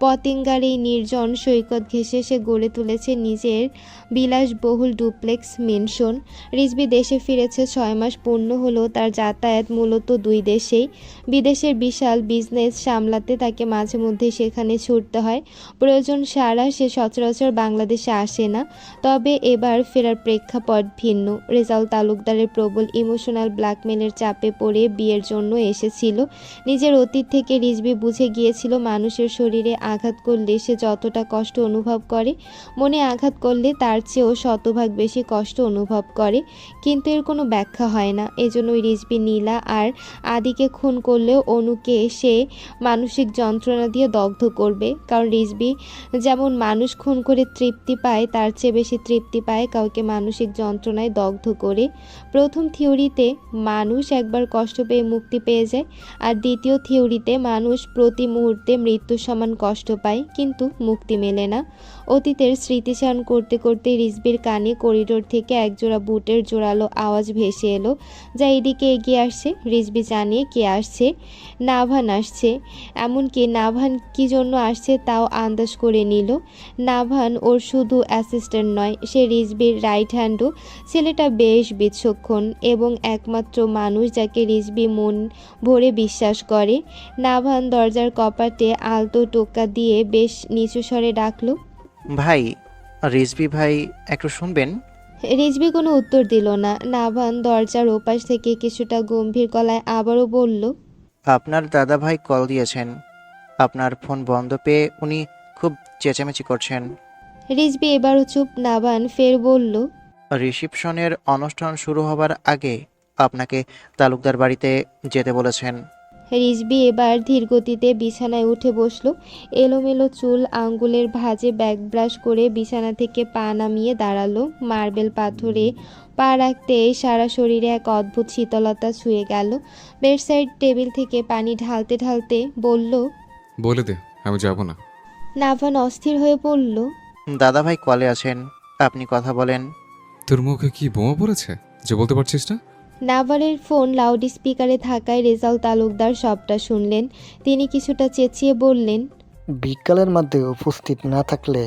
পতেঙ্গার এই নির্জন সৈকত ঘেঁষে সে গড়ে তুলেছে নিজের বিলাসবহুল ডুপ্লেক্স মেনশন। রিজবি দেশে ফিরেছে 6 মাস পূর্ণ হলো তার যাতায়াত মূলত 2 দেশেই। বিদেশের বিশাল বিজনেস সামলাতে তাকে মাঝে মধ্যে সেখানে ছুটতে হয়। প্রয়োজন সারা সে সচরাচর বাংলাদেশে আসে না। তবে এবার ফেরার প্রেক্ষাপট ভিন্ন। রেজাউল তালুকদারের প্রবল ইমোশনাল ব্ল্যাকমেলের চাপে পড়ে বিয়ের জন্য এসেছিল। নিজের অতীত থেকে রিজবি বুঝে গিয়েছিল মানুষের শরীরে আঘাত করলে সে যতটা কষ্ট অনুভব করে, মনে আঘাত করলে তার চেয়েও শতভাগ বেশি কষ্ট অনুভব করে, কিন্তু এর কোনো ব্যাখ্যা হয় না। এজন্যই রিজবি নীলা আর আদিকে খুন করলেও অনুকে সে মানসিক যন্ত্রণা দিয়ে দগ্ধ করবে। কারণ রিজবি যেমন মানুষ খুন করে তৃপ্তি পায়, তার চেয়ে বেশি তৃপ্তি পায় কাউকে মানসিক যন্ত্রণায় দগ্ধ করে। প্রথম থিওরিতে মানুষ একবার কষ্ট পেয়ে মুক্তি পেয়ে যায়, আর দ্বিতীয় থিওরিতে মানুষ প্রতি মুহূর্তে মৃত্যুর সমান কষ্ট পায়, কিন্তু মুক্তি মেলে না। অতীতের স্মৃতিচারণ করতে করতে রিজবির কানে করিডোর থেকে একজোড়া বুটের জোরালো আওয়াজ ভেসে এলো, যা এদিকে এগিয়ে আসছে। রিজবি জানে কে আসছে, নাভান আসছে। এমনকি নাভান কী জন্য আসছে তাও আন্দাজ করে নিল। নাভান ওর শুধু অ্যাসিস্ট্যান্ট নয়, সে রিজবির রাইট হ্যান্ডও। ছেলেটা বেশ বিচক্ষণ এবং একমাত্র মানুষ যাকে রিজবি মন ভরে বিশ্বাস করে। নাভান দরজার কপাটে আলতো টোকা দিয়ে বেশ নিচু স্বরে ডাকলো, ভাই, রিজবি ভাই, একটু শুনবেন? রিজবি কোনো উত্তর দিল না। নাভান দরজার ওপাশ থেকে কিছুটা গম্ভীর গলায় আবারও বলল, আপনার দাদা ভাই কল দিয়েছেন। আপনার ফোন বন্ধ পেয়ে উনি খুব চেঁচামেচি করছেন। রিজবি এবারও চুপ। নাভান ফের বলল, রিসিপশনের অনুষ্ঠান শুরু হবার আগে আপনাকে তালুকদার বাড়িতে যেতে বলেছেন। রিজবি এবার ধীরগতিতে বিছানায় উঠে বসলো। এলোমেলো চুল আঙ্গুলের ভাঁজে ব্যাক ব্রাশ করে বিছানা থেকে পা নামিয়ে দাঁড়ালো। মার্বেল পাথরে পা রাখতে সারা শরীরে এক অদ্ভুত শীতলতা ছুঁয়ে গেল। বেডসাইড টেবিল থেকে পানি ঢালতে ঢালতে বলল, বলে দে, আমি যাব না। নাভান অস্থির হয়ে পড়ল। দাদা ভাই কলে আছেন, আপনি কথা বলেন। তোর মুখে কি বোমা পড়েছে যে বলতে পারছিস না? নাভানের ফোন লাউড স্পিকারে থাকায় রেজাউল তালুকদার সবটা শুনলেন। তিনি কিছুটা চেঁচিয়ে বললেন, বিকালের মধ্যে উপস্থিত না থাকলে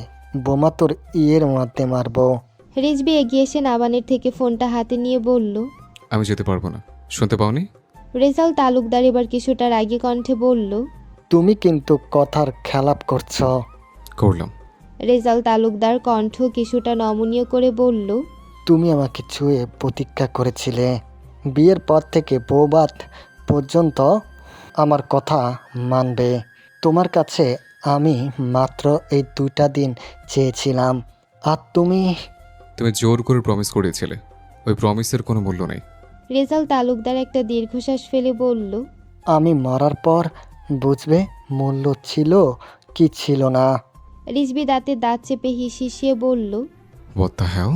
বোমা তোর ইয়ের মধ্যে মারবো। রিজবি এগিয়ে এসে নাভানের থেকে ফোনটা হাতে নিয়ে বলল, আমি যেতে পারবো না। শুনতে পাওনি? রেজাউল তালুকদার এবার কিছুটা রাগী কণ্ঠে বলল, তুমি কিন্তু কথার খেলাপ করছো। করলাম। রেজাউল তালুকদার কণ্ঠ কিছুটা নমনীয় করে বলল, তুমি আমাকে ছুঁয়ে প্রতীক্ষা করেছিলে। বিয়ের পর থেকে বৌবাত পর্যন্ত আমার কথা মানবে। তোমার কাছে আমি মাত্র এই 2টা দিন চেয়েছিলাম, আর তুমি জোর করে প্রমিস করেছিলে। ওই প্রমিসের কোনো মূল্য নেই। রেজাউল তালুকদার একটা দীর্ঘশ্বাস ফেলে বলল, আমি মরার পর বুঝবে মূল্য ছিল কি ছিল না। রিজবি দাঁতে দাঁত চেপে হিসিয়ে বলল, What the hell?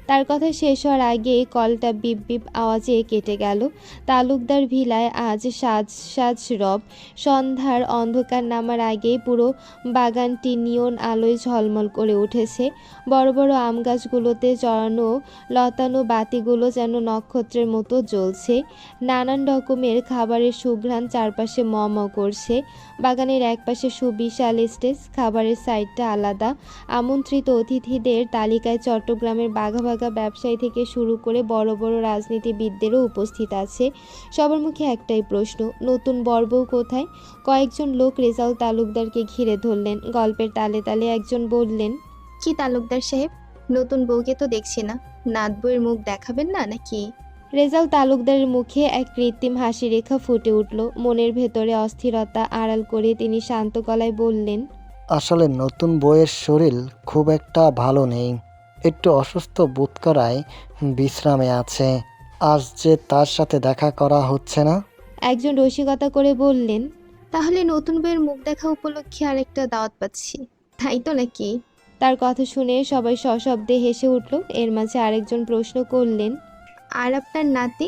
তার কথা শেষ হওয়ার আগেই কলটা বিপ বিপ আওয়াজে কেটে গেল। তালুকদার ভিলায় আজ সাজ সাজ রব। সন্ধ্যার অন্ধকার নামার আগেই পুরো বাগানটি নিয়ন আলোয় ঝলমল করে উঠেছে। বড় বড় আম গাছগুলোতে জড়ানো লতানো বাতিগুলো যেন নক্ষত্রের মতো জ্বলছে। নানান রকমের খাবারের সুঘ্রাণ চারপাশে ম ম করছে। বাগানের একপাশে সুবিশাল স্টেজ, খাবারের সাইডটা আলাদা। আমন্ত্রিত অতিথিদের তালিকায় চট্টগ্রামের বাঘা ব্যবসায়ী থেকে শুরু করে বড় বড় রাজনীতিবিদদেরও উপস্থিত আছে। সবার মুখে একটাই প্রশ্ন, নতুন বরবউ কোথায়? কয়েকজন লোক রেজাউল তালুকদারকে ঘিরে ধরলেন। গল্পের তালে তালে একজন বললেন, কি তালুকদার সাহেব, নতুন বউকে তো দেখছি না, নাত বউয়ের মুখ দেখাবেন না নাকি? রেজাউল তালুকদারের মুখে এক কৃত্রিম হাসি রেখা ফুটে উঠল। মনের ভেতরে অস্থিরতা আড়াল করে তিনি শান্ত গলায় বললেন, আসলে নতুন বউয়ের শরীর খুব একটা ভালো নেই, একটু অসুস্থ বোধ করায় বিশ্রামে আছে। আজ যে তার সাথে দেখা করা হচ্ছে না। একজন রসিকতা করে বললেন, তাহলে নতুন বউয়ের মুখ দেখা উপলক্ষে আরেকটা দাওয়াত পাচ্ছি, তাই তো নাকি? তার কথা শুনে সবাই সশব্দে হেসে উঠল। এর মাঝে আরেকজন প্রশ্ন করলেন, আর আপনার নাতি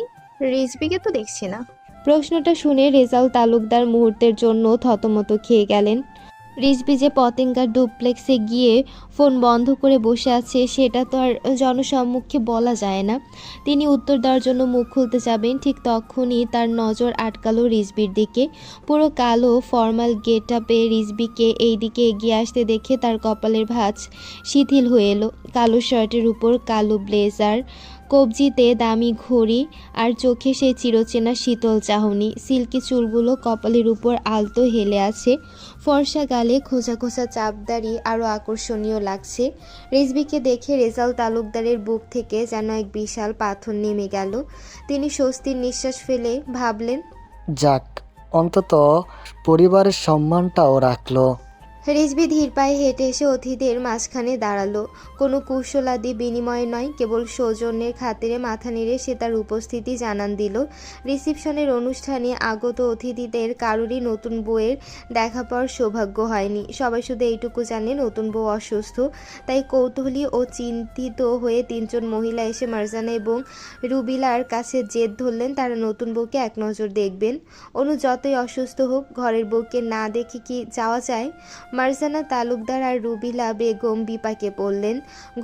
রিজবিকে তো দেখছি না। প্রশ্নটা শুনে রেজাউল তালুকদার মুহূর্তের জন্য থতমত খেয়ে গেলেন। রিজবি যে পতেঙ্গার ডুপ্লেক্সে গিয়ে ফোন বন্ধ করে বসে আছে সেটা তো আর জনসম্মুখে বলা যায় না। তিনি উত্তর দেওয়ার জন্য মুখ খুলতে যাবেন, ঠিক তখনই তার নজর আটকালো রিজবির দিকে। পুরো কালো ফর্মাল গেট আপে রিজবিকে এই দিকে এগিয়ে আসতে দেখে তার কপালের ভাঁজ শিথিল হয়ে এলো। কালো শার্টের উপর কালো ব্লেজার, কবজিতে দামি ঘড়ি আর চোখে সেই চিরচেনা শীতল চাহনি। সিল্কি চুলগুলো কপালের উপর আলতো হেলে আছে। ফর্সা গালে খোঁচা খোঁচা চাপদাড়ি আরও আকর্ষণীয় লাগছে। রিজবিকে দেখে রেজাউল তালুকদারের বুক থেকে যেন এক বিশাল পাথর নেমে গেল। তিনি স্বস্তির নিঃশ্বাস ফেলে ভাবলেন, যাক, অন্তত পরিবারের সম্মানটাও রাখলো। রিজবি ধীর পায়ে হেঁটে এসে অতিথিদের মাঝখানে দাঁড়ালো। কোনো কৌশলাদি বিনিময় নয়, কেবল সৌজন্যের খাতিরে মাথা নেড়ে সে তার উপস্থিতি জানান দিল। রিসিপশনের অনুষ্ঠানে আগত অতিথিদের কারোরই নতুন বউয়ের দেখা পাওয়ার সৌভাগ্য হয়নি। সবাই শুধু এইটুকু জানে নতুন বউ অসুস্থ। তাই কৌতূহলী ও চিন্তিত হয়ে 3জন মহিলা এসে মারজানা এবং রুবিলার কাছে জেদ ধরলেন তারা নতুন বউকে এক নজর দেখবেন। অনু যতই অসুস্থ হোক, ঘরের বউকে না দেখে কি যাওয়া যায়? মারজানা তালুকদার আর রুবিলা বেগম বিপাকে পড়লেন।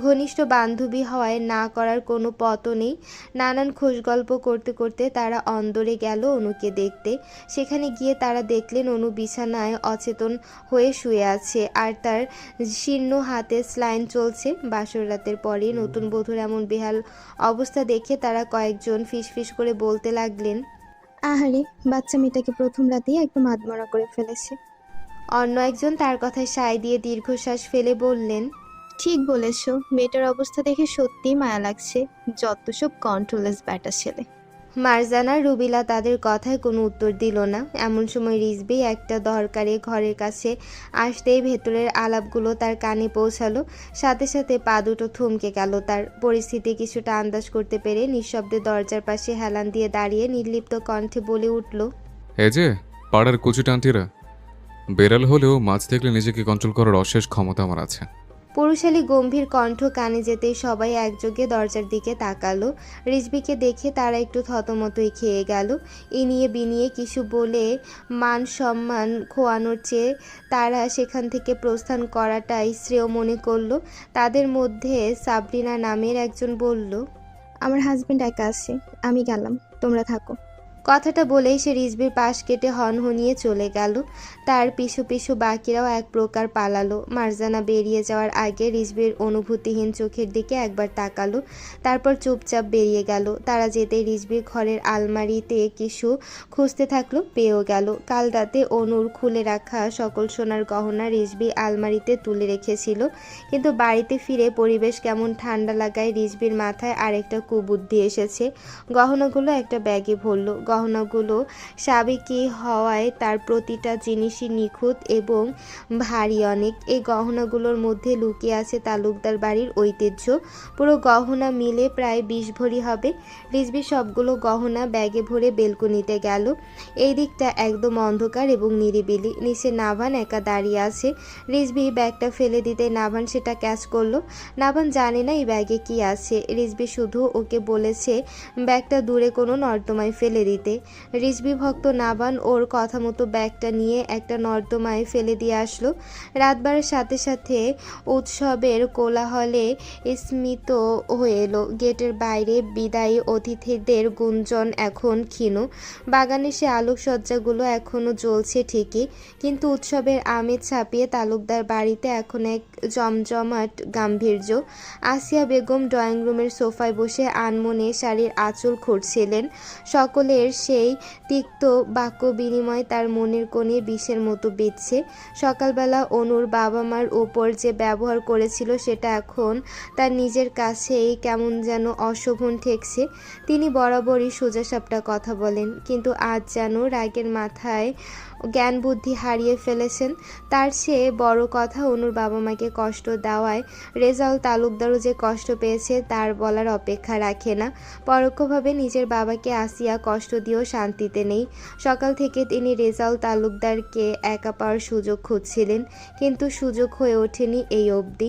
ঘনিষ্ঠ বান্ধবী হওয়ায় না করার কোনো পথও নেই। নানান খোশগল্প করতে করতে তারা অন্দরে গেল অনুকে দেখতে। সেখানে গিয়ে তারা দেখলেন অনু বিছানায় অচেতন হয়ে শুয়ে আছে আর তার শীর্ণ হাতে স্লাইন চলছে। বাসর রাতের পরে নতুন বধূর এমন বেহাল অবস্থা দেখে তারা কয়েকজন ফিসফিস করে বলতে লাগলেন, আহারে, বাচ্চা মেয়েটাকে প্রথম রাতেই একদম আদমরা করে ফেলেছে। অন্য একজন তার কথায় সায় দিয়ে দীর্ঘশ্বাস ফেলে বললেন, ঠিক বলেছ, মেয়েটার অবস্থা দেখে সত্যিই মায়া লাগছে। যত সব কন্ট্রোলেস ব্যাটা ছেলে। মারজানা রুবিলা তাদের কথায় কোনো উত্তর দিল না। এমন সময় রিজবি একটা দরকারে ঘরের কাছে আসতেই ভেতরের আলাপগুলো তার কানে পৌঁছালো। সাথে সাথে পা দুটো থমকে গেল তার। পরিস্থিতি কিছুটা আন্দাজ করতে পেরে নিঃশব্দে দরজার পাশে হেলান দিয়ে দাঁড়িয়ে নির্লিপ্ত কণ্ঠে বলে উঠল, এই যে পাড়ার কচি টান্টিরা, বেড়াল হলেও মাছ দেখলে নিজেকে কন্ট্রোল করার অশেষ ক্ষমতা আমার আছে। পুরুষালী গম্ভীর কণ্ঠ কানে যেতেই সবাই একযোগে দরজার দিকে তাকালো। রিজবিকে দেখে তারা একটু থতমতই খেয়ে গেল। ইনিয়ে বিনিয়ে কিছু বলে মান সম্মান খোয়ানোর চেয়ে তারা সেখান থেকে প্রস্থান করাটাই শ্রেয় মনে করলো। তাদের মধ্যে সাবরিনা নামের একজন বলল, আমার হাজবেন্ড একা আছে, আমি গেলাম, তোমরা থাকো। কথাটা বলেই সে রিজবির পাশ কেটে হনহনিয়ে চলে গেল। তার পিছু পিছু বাকিরাও এক প্রকার পালালো। মারজানা বেরিয়ে যাওয়ার আগে রিজবির অনুভূতিহীন চোখের দিকে একবার তাকালো, তারপর চুপচাপ বেরিয়ে গেল। তারা যেতেই রিজবির ঘরের আলমারিতে কিছু খুঁজতে থাকলো, পেয়েও গেল। কাল রাতে অনুর খুলে রাখা সকল সোনার গহনা রিজবি আলমারিতে তুলে রেখেছিল। কিন্তু বাড়িতে ফিরে পরিবেশ কেমন ঠান্ডা লাগায় রিজবির মাথায় আরেকটা কুবুদ্ধি এসেছে। গহনাগুলো একটা ব্যাগে ভরল। গহনাগুলো সাবেকি হওয়ায় তার প্রতিটা জিনিসই নিখুঁত এবং ভারী অনেক। এই গহনাগুলোর মধ্যে লুকিয়ে আছে তালুকদার বাড়ির ঐতিহ্য। পুরো গহনা মিলে প্রায় 20 ভরি হবে। রিজবি সবগুলো গহনা ব্যাগে ভরে বেলকনিতে গেল। এই দিকটা একদম অন্ধকার এবং নিরিবিলি। নিচে নাভান একা দাঁড়িয়ে আছে। রিজবি ব্যাগটা ফেলে দিতে নাভান সেটা ক্যাচ করলো। নাভান জানে না এই ব্যাগে কি আছে। রিজবি শুধু ওকে বলেছে ব্যাগটা দূরে কোনো নর্দমায় ফেলে দিতে। রিজবি ভক্ত নাভান ওর কথা মতো ব্যাগটা নিয়ে একটা নর্দমায় ফেলে দিয়ে আসলো। রাত বাড়ার সাথে সাথে উৎসবের কোলাহলে স্মিত হয়ে এলো। গেটের বাইরে বিদায়ী অতিথিদের গুঞ্জন এখন ক্ষীণ। বাগানে সে আলোকসজ্জাগুলো এখনও জ্বলছে ঠিকই, কিন্তু উৎসবের আমেজ ছাপিয়ে তালুকদার বাড়িতে এখন এক জমজমাট গাম্ভীর্য। আসিয়া বেগম ড্রয়িং রুমের সোফায় বসে আনমনে শাড়ির আঁচল খুঁড়ছিলেন। সকলের সেই তিক্ত বাক্য বিনিময় তার মনের কোণে বিষের মতো বিচ্ছে। সকালবেলা অনুর বাবা মার ওপর যে ব্যবহার করেছিল সেটা এখন তার নিজের কাছেই কেমন যেন অশোভন ঠেকছে। তিনি বরাবরই সোজাসাপটা কথা বলেন, কিন্তু আজ যেন রাগের মাথায় জ্ঞান বুদ্ধি হারিয়ে ফেলেছেন। তার চেয়ে বড় কথা, অনুর বাবা মাকে কষ্ট দেওয়ায় রেজাউল তালুকদারও যে কষ্ট পেয়েছে তার বলার অপেক্ষা রাখে না। পরোক্ষভাবে নিজের বাবাকে আসিয়া কষ্ট দিয়েও শান্তিতে নেই। সকাল থেকে তিনি রেজাউল তালুকদারকে একা পাওয়ার সুযোগ খুঁজছিলেন, কিন্তু সুযোগ হয়ে ওঠেনি এই অবধি।